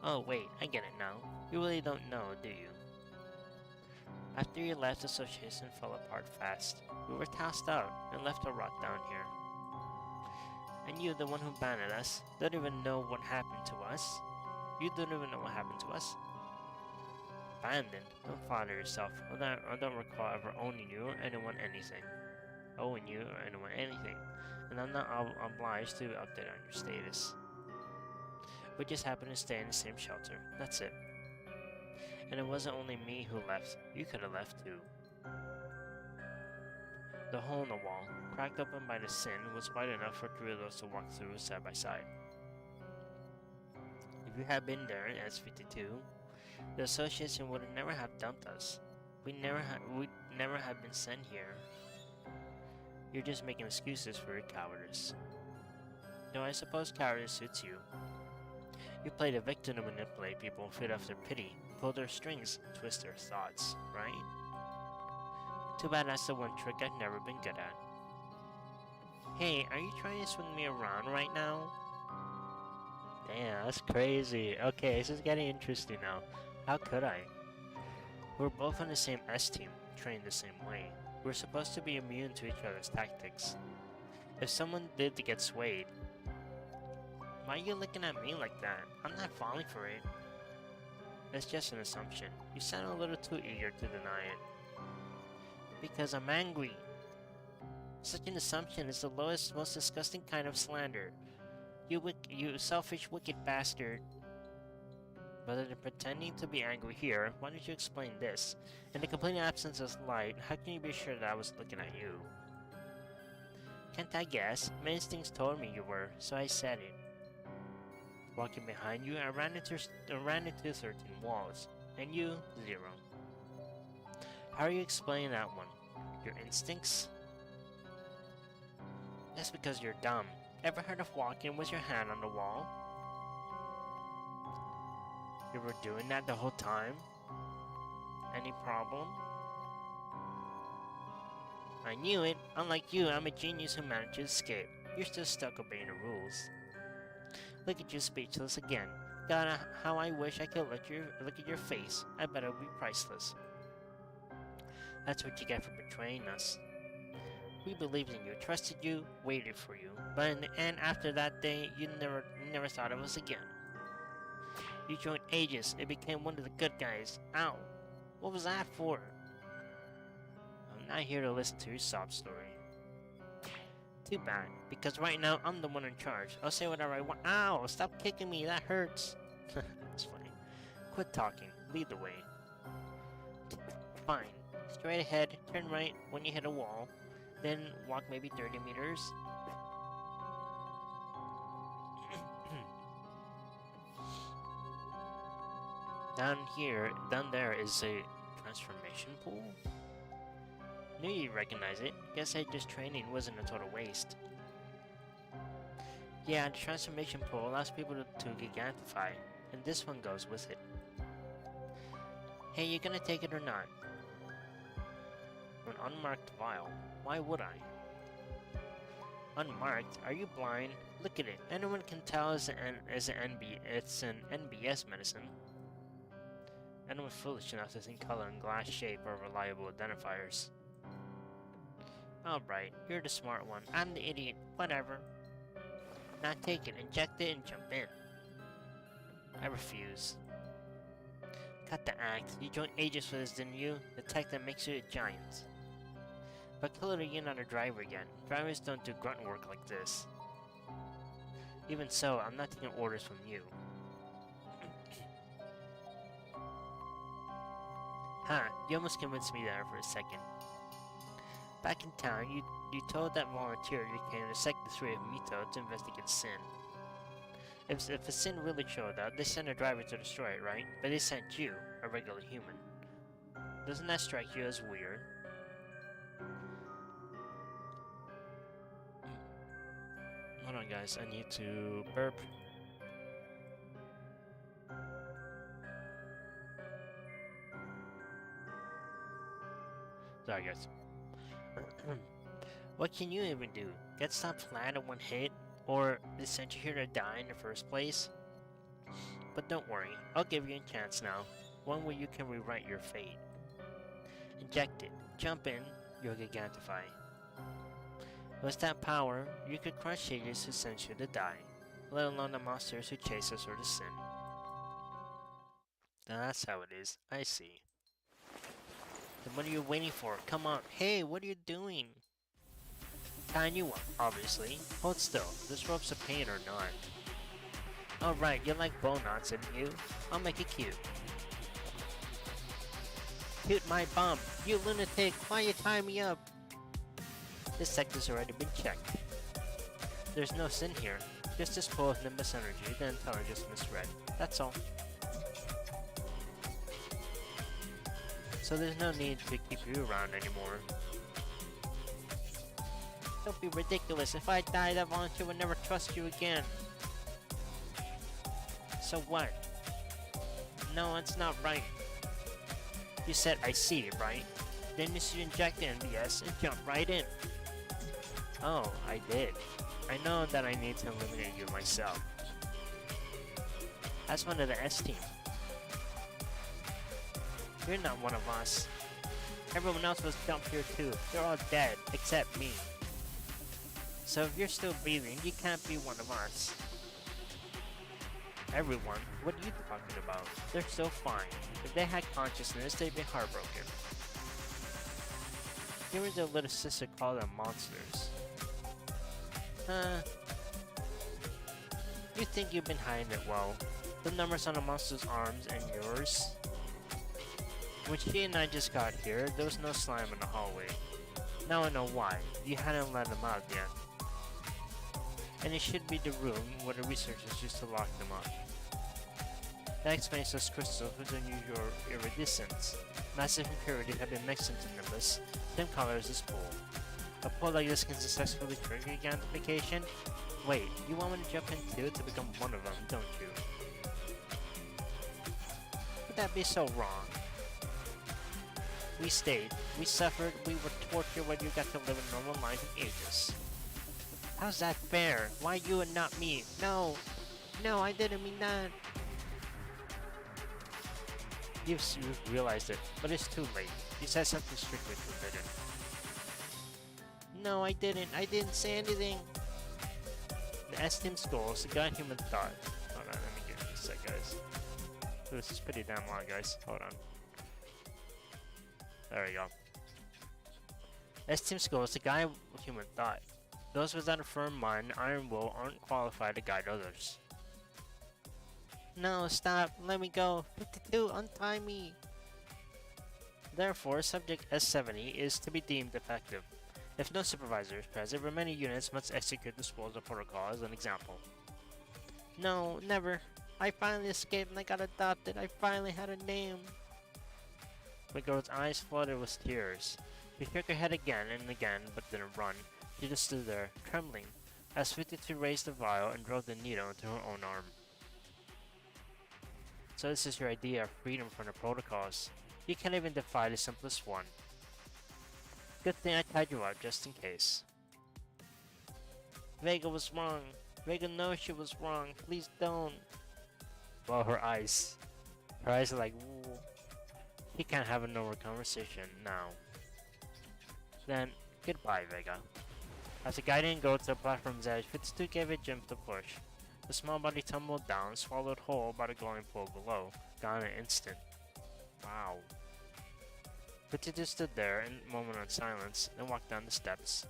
Oh wait, I get it now. You really don't know, do you? After you left, the association fell apart fast. We were tossed out and left to rot down here. And you, the one who abandoned us, don't even know what happened to us. You don't even know what happened to us. Abandoned? Don't flatter yourself. I don't recall ever owning you or anyone anything. Owing you or anyone anything. And I'm not obliged to update on your status. We just happen to stay in the same shelter. That's it. And it wasn't only me who left. You could have left too. The hole in the wall, cracked open by the sin, was wide enough for three of us to walk through side by side. If you had been there in S52, the association would never have dumped us. We'd never have been sent here. You're just making excuses for your cowardice. Though I suppose cowardice suits you. You play the victim to manipulate people, feed off their pity, pull their strings, twist their thoughts, right? Too bad that's the one trick I've never been good at. Hey, are you trying to swing me around right now? Damn, that's crazy. Okay, this is getting interesting now. How could I? We're both on the same S team, trained the same way. We're supposed to be immune to each other's tactics. If someone did to get swayed, why are you looking at me like that? I'm not falling for it. It's just an assumption. You sound a little too eager to deny it. Because I'm angry. Such an assumption is the lowest, most disgusting kind of slander. You selfish, wicked bastard. Rather than pretending to be angry here, why don't you explain this? In the complete absence of light, how can you be sure that I was looking at you? Can't I guess? My instincts told me you were, so I said it. Walking behind you, I ran into 13 walls, and you, 0. How are you explaining that one? Your instincts? That's because you're dumb. Ever heard of walking with your hand on the wall? You were doing that the whole time? Any problem? I knew it. Unlike you, I'm a genius who managed to escape. You're still stuck obeying the rules. Look at you speechless again. God, how I wish I could look at your face. I bet it would be priceless. That's what you get for betraying us. We believed in you, trusted you, waited for you. But in the end, after that day, you never thought of us again. You joined Aegis and became one of the good guys. Ow! What was that for? I'm not here to listen to your sob story. Too bad, because right now I'm the one in charge. I'll say whatever I want. Ow! Stop kicking me, that hurts. That's funny. Quit talking. Lead the way. Fine. Straight ahead, turn right when you hit a wall. Then walk maybe 30 meters. Down there is a transformation pool. Knew you'd recognize it. Guess Aegis training wasn't a total waste. Yeah, the transformation pool allows people to gigantify, and this one goes with it. Hey, you gonna take it or not? An unmarked vial. Why would I? Unmarked? Are you blind? Look at it. Anyone can tell it's an NBS medicine. Anyone foolish enough to think color and glass shape are reliable identifiers. Alright, you're the smart one. I'm the idiot. Whatever. Now take it, inject it, and jump in. I refuse. Cut the act. You joined Aegis for this, didn't you? The tech that makes you a giant. But clearly you're not a driver yet. Drivers don't do grunt work like this. Even so, I'm not taking orders from you. Huh, you almost convinced me there for a second. Back in town, you told that volunteer you came to Sector 3 of Mito to investigate Sin. If a Sin really showed up, they sent a driver to destroy it, right? But they sent you, a regular human. Doesn't that strike you as weird? Hold on guys, I need to burp. Sorry guys. What can you even do? Get stopped flat in one hit? Or they sent you here to die in the first place? But don't worry, I'll give you a chance now. One where you can rewrite your fate. Inject it. Jump in, you'll gigantify. With that power, you could crush Aegis who sent you to die, let alone the monsters who chase us or to sin. Now that's how it is, I see. Then what are you waiting for? Come on, hey, what are you doing? Tying you up, obviously. Hold still, this rope's a pain or not. Alright, you like bow knots, didn't you? I'll make it cute. Cute my bum, you lunatic, why you tying me up? This sector's already been checked. There's no sin here, just this pool of Nimbus energy the intelligence misread. That's all. So there's no need to keep you around anymore. Don't be ridiculous. If I die, that volunteer would never trust you again. So what? No, it's not right. You said I see, right? Then you should inject the NBS and jump right in. Oh, I did. I know that I need to eliminate you myself. As one of the S team. You're not one of us. Everyone else was dumped here too. They're all dead, except me. So if you're still breathing, you can't be one of us. Everyone? What are you talking about? They're still fine. If they had consciousness, they'd be heartbroken. Here is their little sister called them monsters. You think you've been hiding it well. The numbers on the monster's arms and yours. When she and I just got here, there was no slime in the hallway. Now I know why. You hadn't let them out yet. And it should be the room where the researchers used to lock them up. That explains those crystals with unusual iridescence. Massive impurities have been mixed into Nimbus, same color as this pool. A pull like this can successfully trigger identification? Wait, you want me to jump in too to become one of them, don't you? Would that be so wrong? We stayed, we suffered, we were tortured when you got to live a normal life in ages. How's that fair? Why you and not me? No! No, I didn't mean that! You've realized it, but it's too late. You said something strictly forbidden. No, I didn't. I didn't say anything. The S-Team Skulls, the God Human Thought. Hold on, let me give you a sec, guys. Ooh, this is pretty damn long, guys. Hold on. There we go. S-Team Skulls, the guy with human thought. Those without a firm mind and iron will aren't qualified to guide others. No, stop. Let me go. 52, untie me. Therefore, subject S70 is to be deemed effective. If no supervisor is present, remaining units must execute the disposal protocol as an example. No, never. I finally escaped and I got adopted. I finally had a name. The girl's eyes flooded with tears. She shook her head again and again, but didn't run. She just stood there, trembling, as 52 raised the vial and drove the needle into her own arm. So this is your idea of freedom from the protocols. You can't even defy the simplest one. Good thing I tied you up just in case. Vega was wrong. Vega knows she was wrong. Please don't. Well, her eyes are like, ooh. He can't have a normal conversation now. Then, goodbye, Vega. As the guy didn't go to the platform's edge, 52 gave a jump to push. The small body tumbled down, swallowed whole by the glowing pool below, gone in an instant. Wow. 52 stood there in a moment of silence, then walked down the steps.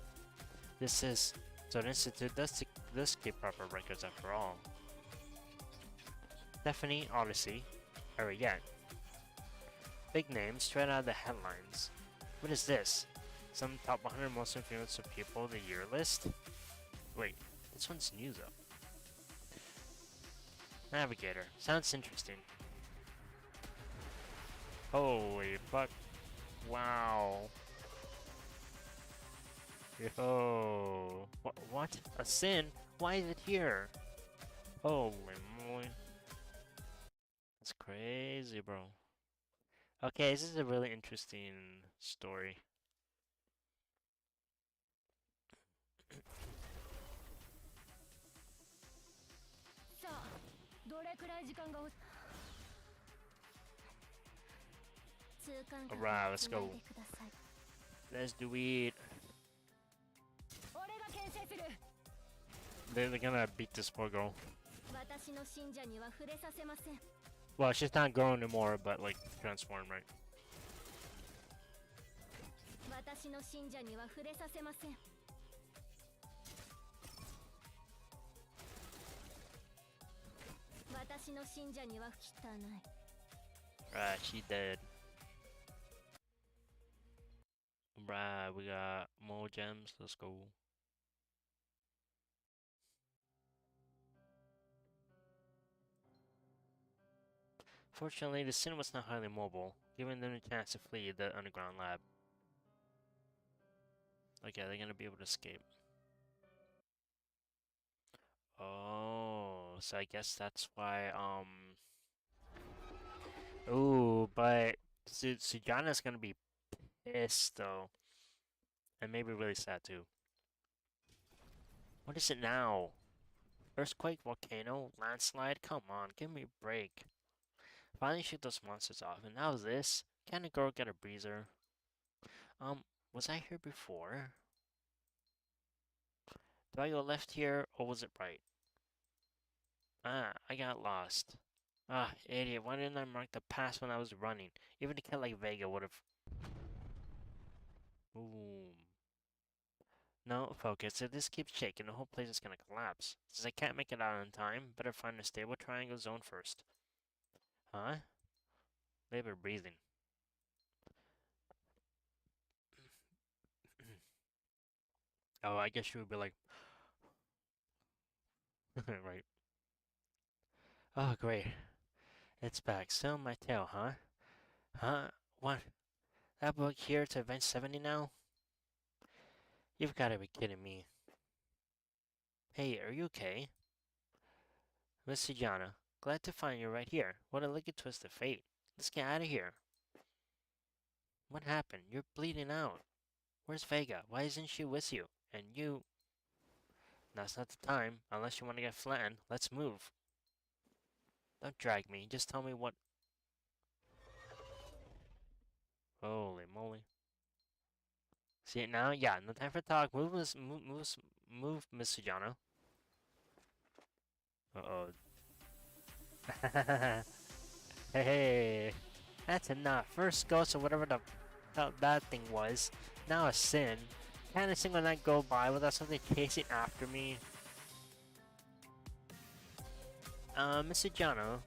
So the Institute does keep proper records after all. Stephanie Odyssey, Ariette. Big names straight out of the headlines. What is this? Some top 100 most influential people of the year list? Wait, this one's new though. Navigator. Sounds interesting. Holy fuck. Wow. Yo. What? A sin? Why is it here? Holy moly. That's crazy, bro. Okay, this is a really interesting story. Alright, let's go. Let's do it. They're gonna beat this poor girl. Well, she's not girl anymore, but like transformed, right? Right, she dead. Right, we got more gems. Let's go. Fortunately, the sin was not highly mobile, giving them a chance to flee the underground lab. Okay, they're gonna be able to escape. Oh, so I guess that's why, Ooh, but Sujana's gonna be pissed, though. And maybe really sad, too. What is it now? Earthquake, volcano, landslide? Come on, give me a break. Finally shoot those monsters off, and now this? Can a girl get a breezer? Was I here before? Do I go left here, or was it right? Ah, I got lost. Ah, idiot, why didn't I mark the path when I was running? Even a kid like Vega would've... Ooh. No, focus. If this keeps shaking, the whole place is gonna collapse. Since I can't make it out on time, better find a stable triangle zone first. Huh? Labor breathing. Oh, I guess you would be like... right. Oh, great. It's back. Still on my tail, huh? Huh? What? That book here to Event 70 now? You've gotta be kidding me. Hey, are you okay? Miss Sujana, glad to find you right here. What a lucky twist of fate. Let's get out of here. What happened? You're bleeding out. Where's Vega? Why isn't she with you? And you... Now's not the time. Unless you want to get flattened, let's move. Don't drag me. Just tell me what... Holy moly. See it now? Yeah, no time for talk. Move, Miss Sujana. Uh-oh. Hey, that's enough. First ghost or whatever the hell that thing was. Now a sin. Can't a single night go by without something chasing after me. Mr. Jono.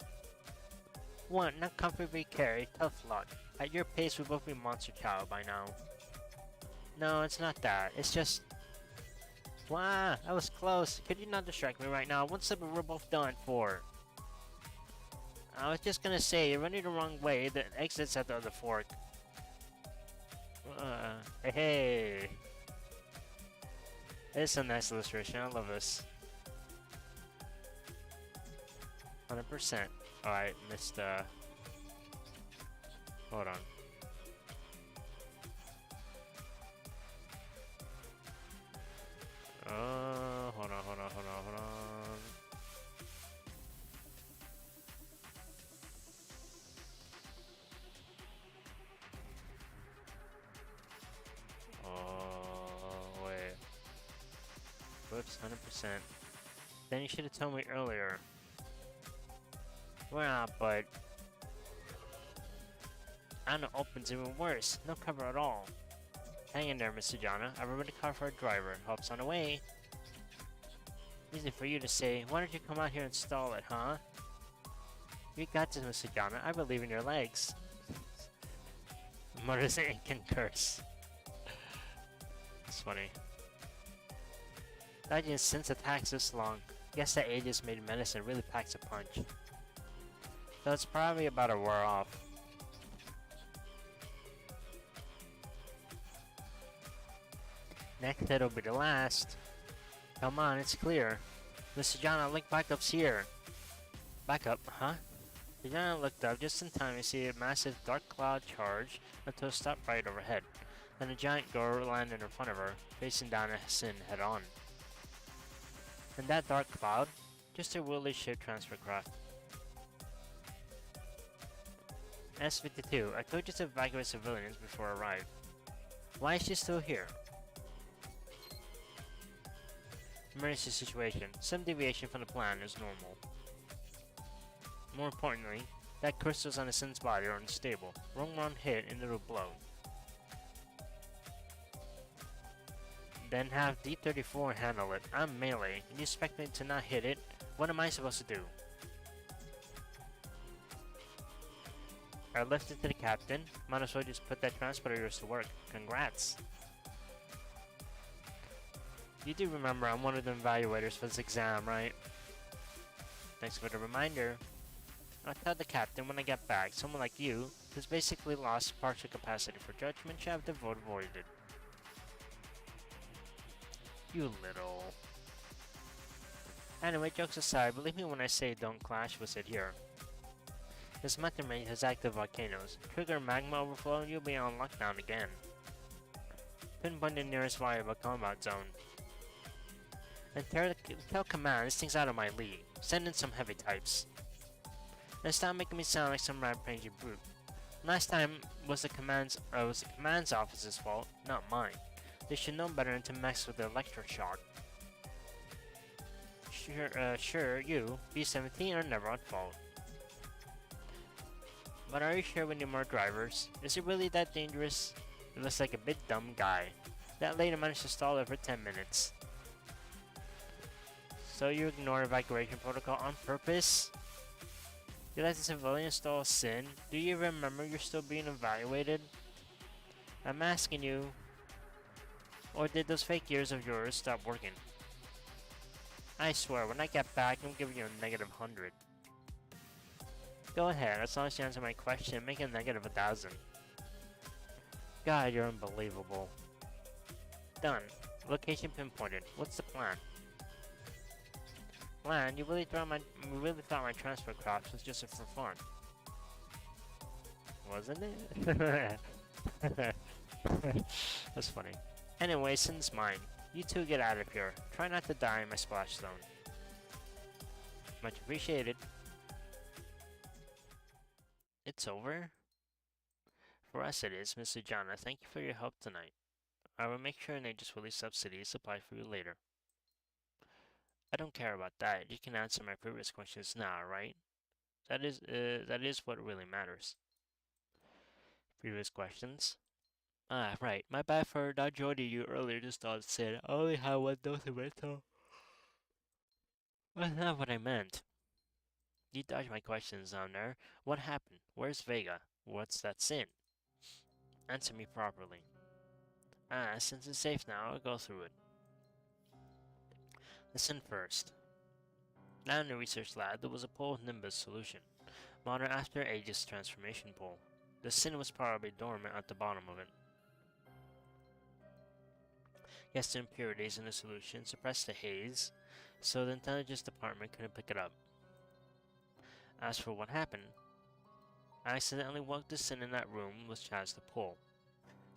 One, not comfortably carried, tough luck. At your pace, we both be monster child by now. No, it's not that. It's just... Wow, that was close. Could you not distract me right now? One step and we're both done for. I was just gonna say, you're running the wrong way. The exit's at the other fork. Hey. It's a nice illustration. I love this. 100%. Alright, missed, hold on. Hold on. Oh, wait. Whoops, 100%. Then you should have told me earlier. Well, but... Anna opens even worse. No cover at all. Hang in there, Mr. Jana. I've already called for a driver. Help's on the way. Easy for you to say. Why don't you come out here and stall it, huh? You got this, Mr. Jana. I believe in your legs. Mother's ink can curse. It's funny. Dodging since attacks this long. Guess that ages made medicine really packs a punch. So it's probably about to wear off. Next it'll be the last. Come on, it's clear. Mr. John, link backup's here. Backup, huh? The John looked up just in time to see a massive dark cloud charge until it stopped right overhead. Then a giant girl landed in front of her, facing down at Sin head on. And that dark cloud? Just a wheelie ship transfer craft. S-52, I told you to evacuate civilians before I arrived. Why is she still here? Emergency situation. Some deviation from the plan is normal. More importantly, that crystals on the Sin's body are unstable. Wrong one hit and it'll blow. Then have D-34 handle it. I'm melee, and you expect me to not hit it? What am I supposed to do? I left it to the captain. Might as well just put that transporter of yours to work. Congrats! You do remember I'm one of the evaluators for this exam, right? Thanks for the reminder. I'll tell the captain when I get back, someone like you, who's basically lost partial capacity for judgment, should have the vote avoided. You little... Anyway, jokes aside, believe me when I say don't clash with it here. This mountain range has active volcanoes. Trigger magma overflow and you'll be on lockdown again. Pinpoint the nearest viable combat zone. And tell command this thing's out of my league. Send in some heavy types. And stop making me sound like some rampaging brute. Last time was the command's office's fault, not mine. They should know better than to mess with the electroshock. Sure, you, B-17, are never at fault. But are you sure we need more drivers? Is it really that dangerous? It looks like a bit dumb guy. That lady managed to stall it for 10 minutes. So you ignore evacuation protocol on purpose? You let the civilian stall Sin? Do you remember you're still being evaluated? I'm asking you. Or did those fake ears of yours stop working? I swear, when I get back, I'm giving you a negative 100. Go ahead, as long as you answer my question, make a negative 1,000. God, you're unbelievable. Done. Location pinpointed. What's the plan? Plan? You really thought my transfer crops was just for fun, wasn't it? That's funny. Anyway, since mine. You two get out of here. Try not to die in my splash zone. Much appreciated. It's over? For us it is, Mr. Jana. Thank you for your help tonight. I will make sure Nature's release subsidies apply for you later. I don't care about that. You can answer my previous questions now, right? That is what really matters. Previous questions? Ah, right. My bad for not joining you earlier, just thought said I only have one dose of mental. That's not what I meant. You dodged my questions down there. What happened? Where's Vega? What's that sin? Answer me properly. Ah, since it's safe now, I'll go through it. Listen first. Down in the research lab, there was a pole Nimbus solution. Modern after ages transformation pole. The sin was probably dormant at the bottom of it. Guess the impurities in the solution suppressed the haze, so the intelligence department couldn't pick it up. As for what happened, I accidentally walked the sin in that room with Chaz the pole.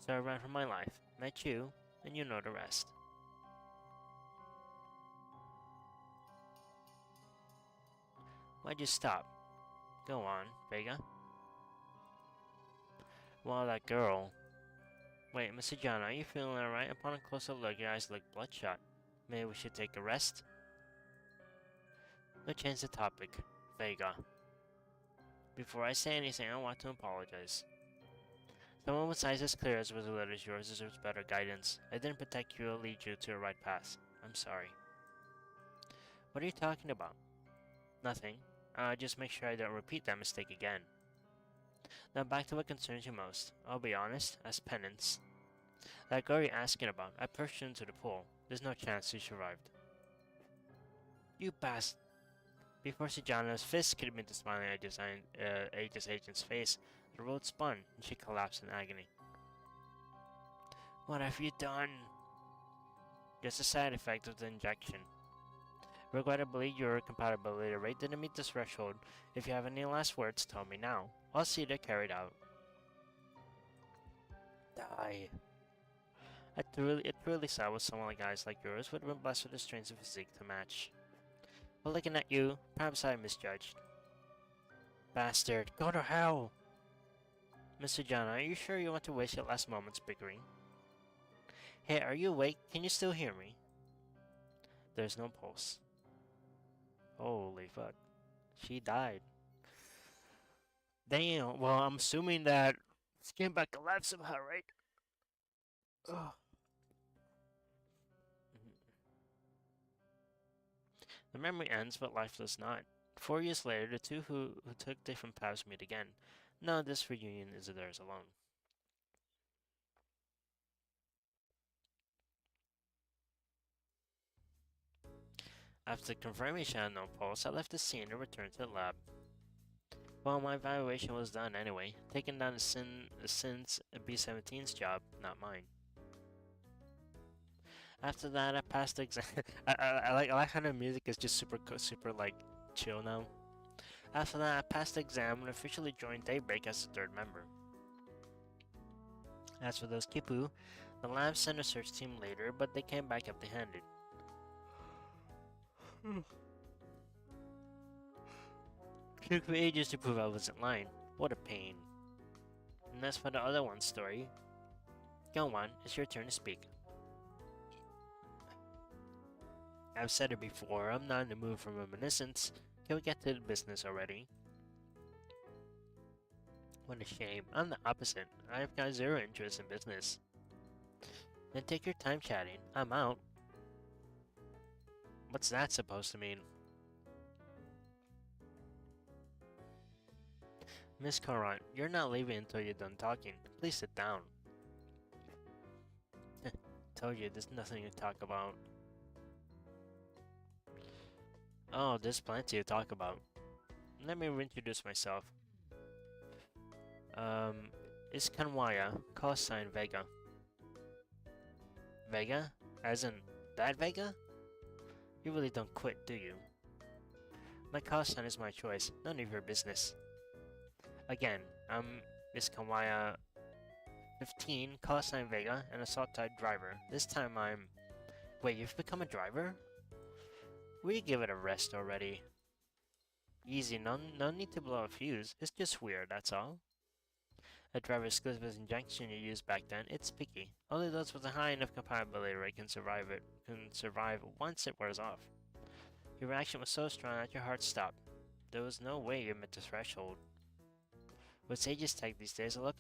So I ran for my life, met you, and you know the rest. Why'd you stop? Go on, Vega. Well, that girl. Wait, Mr. John, are you feeling alright? Upon a closer look, your eyes look bloodshot. Maybe we should take a rest? We'll change the topic. Vega. Before I say anything, I want to apologize. Someone with eyes as clear as resolute as yours deserves better guidance. I didn't protect you or lead you to the right path. I'm sorry. What are you talking about? Nothing. Just make sure I don't repeat that mistake again. Now back to what concerns you most. I'll be honest, as penance. That girl you're asking about, I pushed her into the pool. There's no chance she survived. You bastard. Before Sijana's fist could have been to smiling Aegis agent's face, the road spun, and she collapsed in agony. What have you done? Just a side effect of the injection. Regrettably, your compatibility rate didn't meet this threshold. If you have any last words, tell me now. I'll see they're carried out. Die. It truly sad with someone like guys like yours would have been blessed with the strength of physique to match. But looking at you, perhaps I misjudged. Bastard, go to hell! Mr. John, are you sure you want to waste your last moments bickering? Hey, are you awake? Can you still hear me? There's no pulse. Holy fuck. She died. Damn, well, I'm assuming that she came back alive somehow, right? Ugh. The memory ends, but life does not. 4 years later, the two who took different paths meet again. No, this reunion is theirs alone. After confirming she had no pulse, I left the scene and returned to the lab. Well, my evaluation was done anyway, taking down the Sin's B-17's job, not mine. After that, I passed the exam. I like how the music is just super like chill now. After that, I passed the exam and officially joined Daybreak as the third member. As for those Kipu, the lab sent a search team later, but they came back empty-handed. Took me ages to prove I wasn't lying. What a pain. And as for the other one's story, go on, it's your turn to speak. I've said it before, I'm not in the mood for reminiscence. Can we get to the business already? What a shame. I'm the opposite. I've got zero interest in business. Then take your time chatting. I'm out. What's that supposed to mean? Miss Corant, you're not leaving until you're done talking. Please sit down. Told you, there's nothing to talk about. Oh, there's plenty to talk about. Let me reintroduce myself. It's Kanwaya, call sign Vega. Vega? As in, that Vega? You really don't quit, do you? My call sign is my choice, none of your business. Again, I'm Miss Kawaya 15, call sign Vega, and assault type driver. This time I'm... Wait, you've become a driver? Will you give it a rest already? Easy, no need to blow a fuse. It's just weird, that's all. A driver's exclusive injection you used back then, it's picky. Only those with a high enough compatibility rate can survive once it wears off. Your reaction was so strong that your heart stopped. There was no way you met the threshold. With Sage's tech these days, a low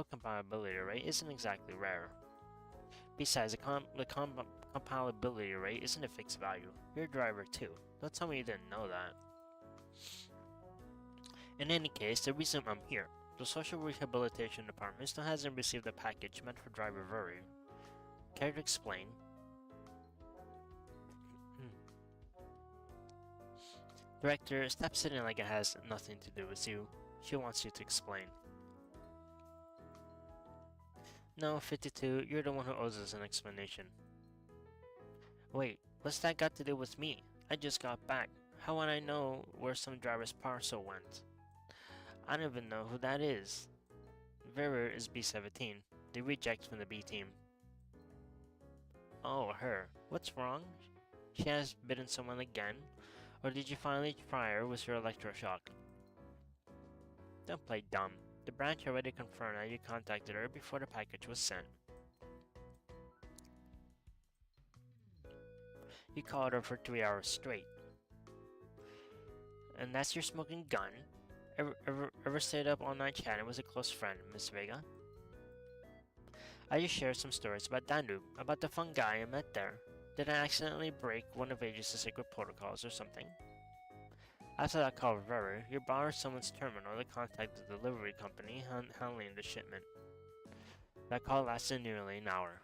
compatibility rate isn't exactly rare. Besides, the compatibility rate isn't a fixed value. You're a driver too. Don't tell me you didn't know that. In any case, the reason I'm here. The Social Rehabilitation Department still hasn't received a package meant for driver Vuri. Care to explain? Director, stop sitting like it has nothing to do with you. She wants you to explain. No, 52, you're the one who owes us an explanation. Wait, what's that got to do with me? I just got back. How would I know where some driver's parcel went? I don't even know who that is. Vera is B-17, the reject from the B team. Oh, her. What's wrong? She has bitten someone again? Or did you finally try her with your electroshock? Don't play dumb. The branch already confirmed that you contacted her before the package was sent. You called her for 3 hours straight. And that's your smoking gun? Ever stayed up all night chatting with a close friend, Miss Vega? I just shared some stories about Danube, about the fun guy I met there. Did I accidentally break one of Aegis' secret protocols or something? After that call with Reverb, you borrowed someone's terminal to contact the delivery company handling the shipment. That call lasted nearly an hour.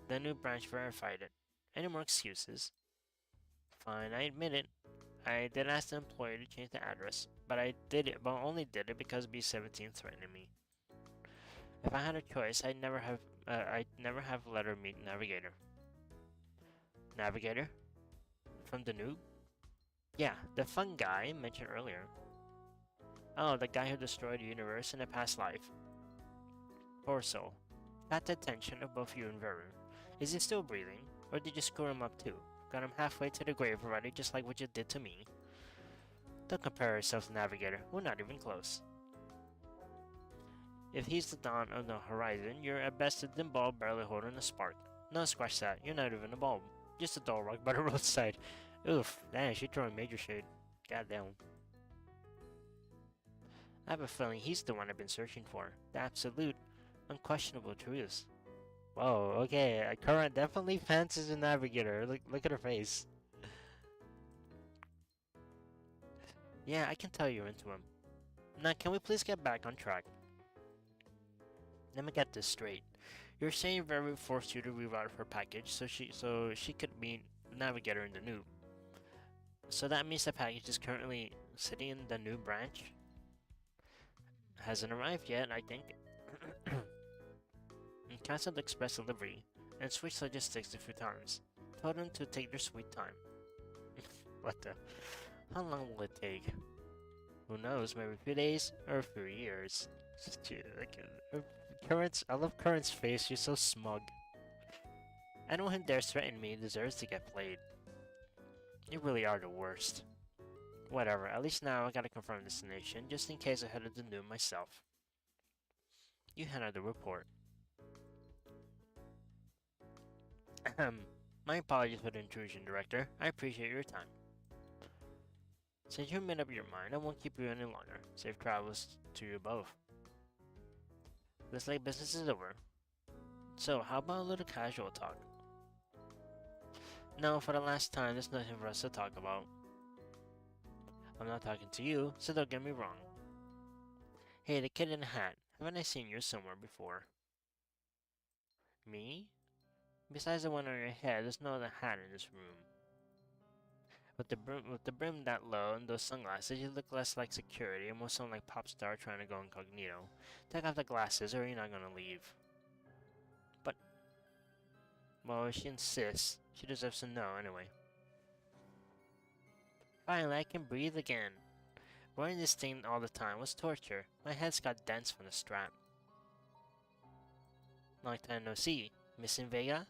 The new branch verified it. Any more excuses? Fine, I admit it. I did ask the employee to change the address, but only did it because B-17 threatened me. If I had a choice, I'd never have let her meet Navigator. Navigator? From the noob? Yeah, the fun guy I mentioned earlier. Oh, the guy who destroyed the universe in a past life. Poor soul. Got the attention of both you and Veru. Is he still breathing, or did you screw him up too? Got him halfway to the grave already, just like what you did to me. Don't compare yourself to Navigator, we're not even close. If he's the dawn of the horizon, you're at best a dim bulb barely holding a spark. No, scratch that, you're not even a bulb. Just a dull rock by the roadside. Oof, damn, she's throwing major shade. Goddamn. I have a feeling he's the one I've been searching for. The absolute, unquestionable truth. Whoa, okay, Current definitely fancies a Navigator. Look at her face. Yeah, I can tell you're into him. Now, can we please get back on track? Let me get this straight. You're saying Veru forced you to reroute her package so she could meet Navigator in the noob. So that means the package is currently sitting in the new branch? Hasn't arrived yet, I think. Cancelled express delivery and switched logistics a few times. Told them to take their sweet time. What the? How long will it take? Who knows, maybe a few days or a few years. I love Current's face, she's so smug. Anyone who dares threaten me deserves to get played. You really are the worst. Whatever, at least now I gotta confirm destination, just in case I headed to noob myself. You handled the report. My apologies for the intrusion, Director. I appreciate your time. Since you made up your mind, I won't keep you any longer. Safe travels to you both. Looks like business is over. So, how about a little casual talk? No, for the last time, there's nothing for us to talk about. I'm not talking to you, so don't get me wrong. Hey, the kid in the hat. Haven't I seen you somewhere before? Me? Besides the one on your head, there's no other hat in this room. With the brim that low and those sunglasses, you look less like security and more something like pop star trying to go incognito. Take off the glasses or you're not gonna leave. Well, she insists. She deserves to know anyway. Finally, I can breathe again. Wearing this thing all the time was torture. My head's got dents from the strap. Long time no see. Missing Vega?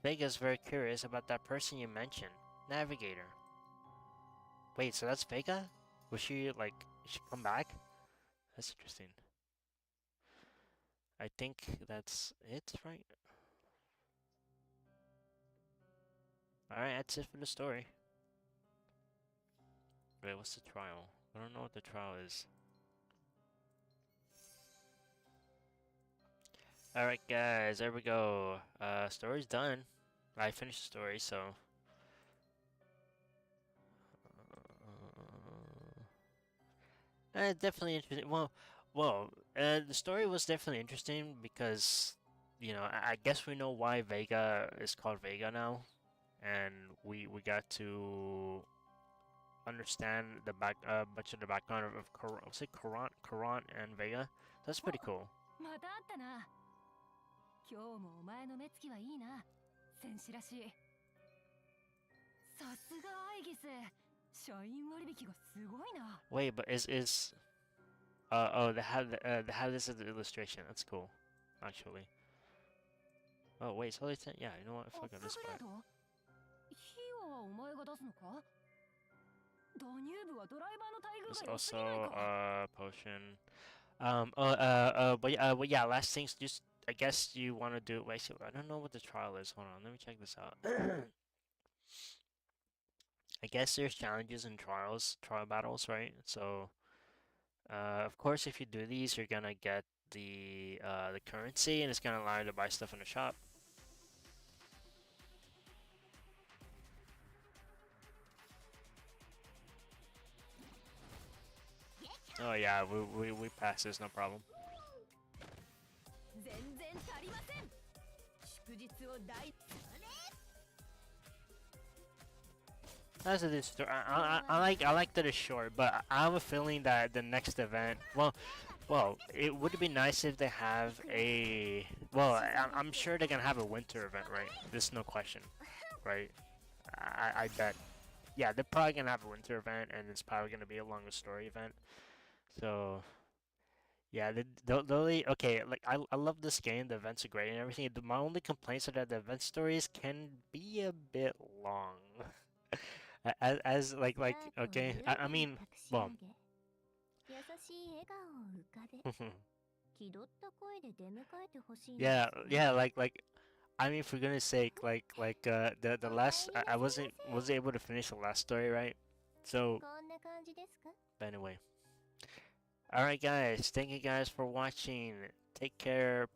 Vega's very curious about that person you mentioned. Navigator. Wait, so that's Vega? Was she, like, she come back? That's interesting. I think that's it, right? Alright, that's it for the story. Wait, what's the trial? I don't know what the trial is. Alright guys, there we go. Story's done. I finished the story, so... definitely interesting. The story was definitely interesting because, you know, I guess we know why Vega is called Vega now. And we got to understand the much of the background of was it Karan and Vega. That's pretty cool. Wait, but is oh, they have this as the illustration. That's cool, actually. Oh wait, so they yeah, you know what? Fuck on this part. There's also potion. But yeah, last things. Just I guess you want to do. Wait, so I don't know what the trial is. Hold on, let me check this out. I guess there's challenges and trial battles, right? So, of course, if you do these, you're gonna get the currency, and it's gonna allow you to buy stuff in the shop. Oh yeah, we pass this, no problem. That's a good story. I like that it's short, but I have a feeling that the next event, well, it would be nice if they have a, I'm sure they're gonna have a winter event, right? There's no question, right? I bet. Yeah, they're probably gonna have a winter event, and it's probably gonna be a longer story event. So, yeah, the only, okay, like I love this game. The events are great and everything. My only complaints are that the event stories can be a bit long. As like okay, I mean, well. Yeah, like I mean, for goodness sake, the last I wasn't able to finish the last story, right? So, but anyway. Alright guys, thank you guys for watching. Take care.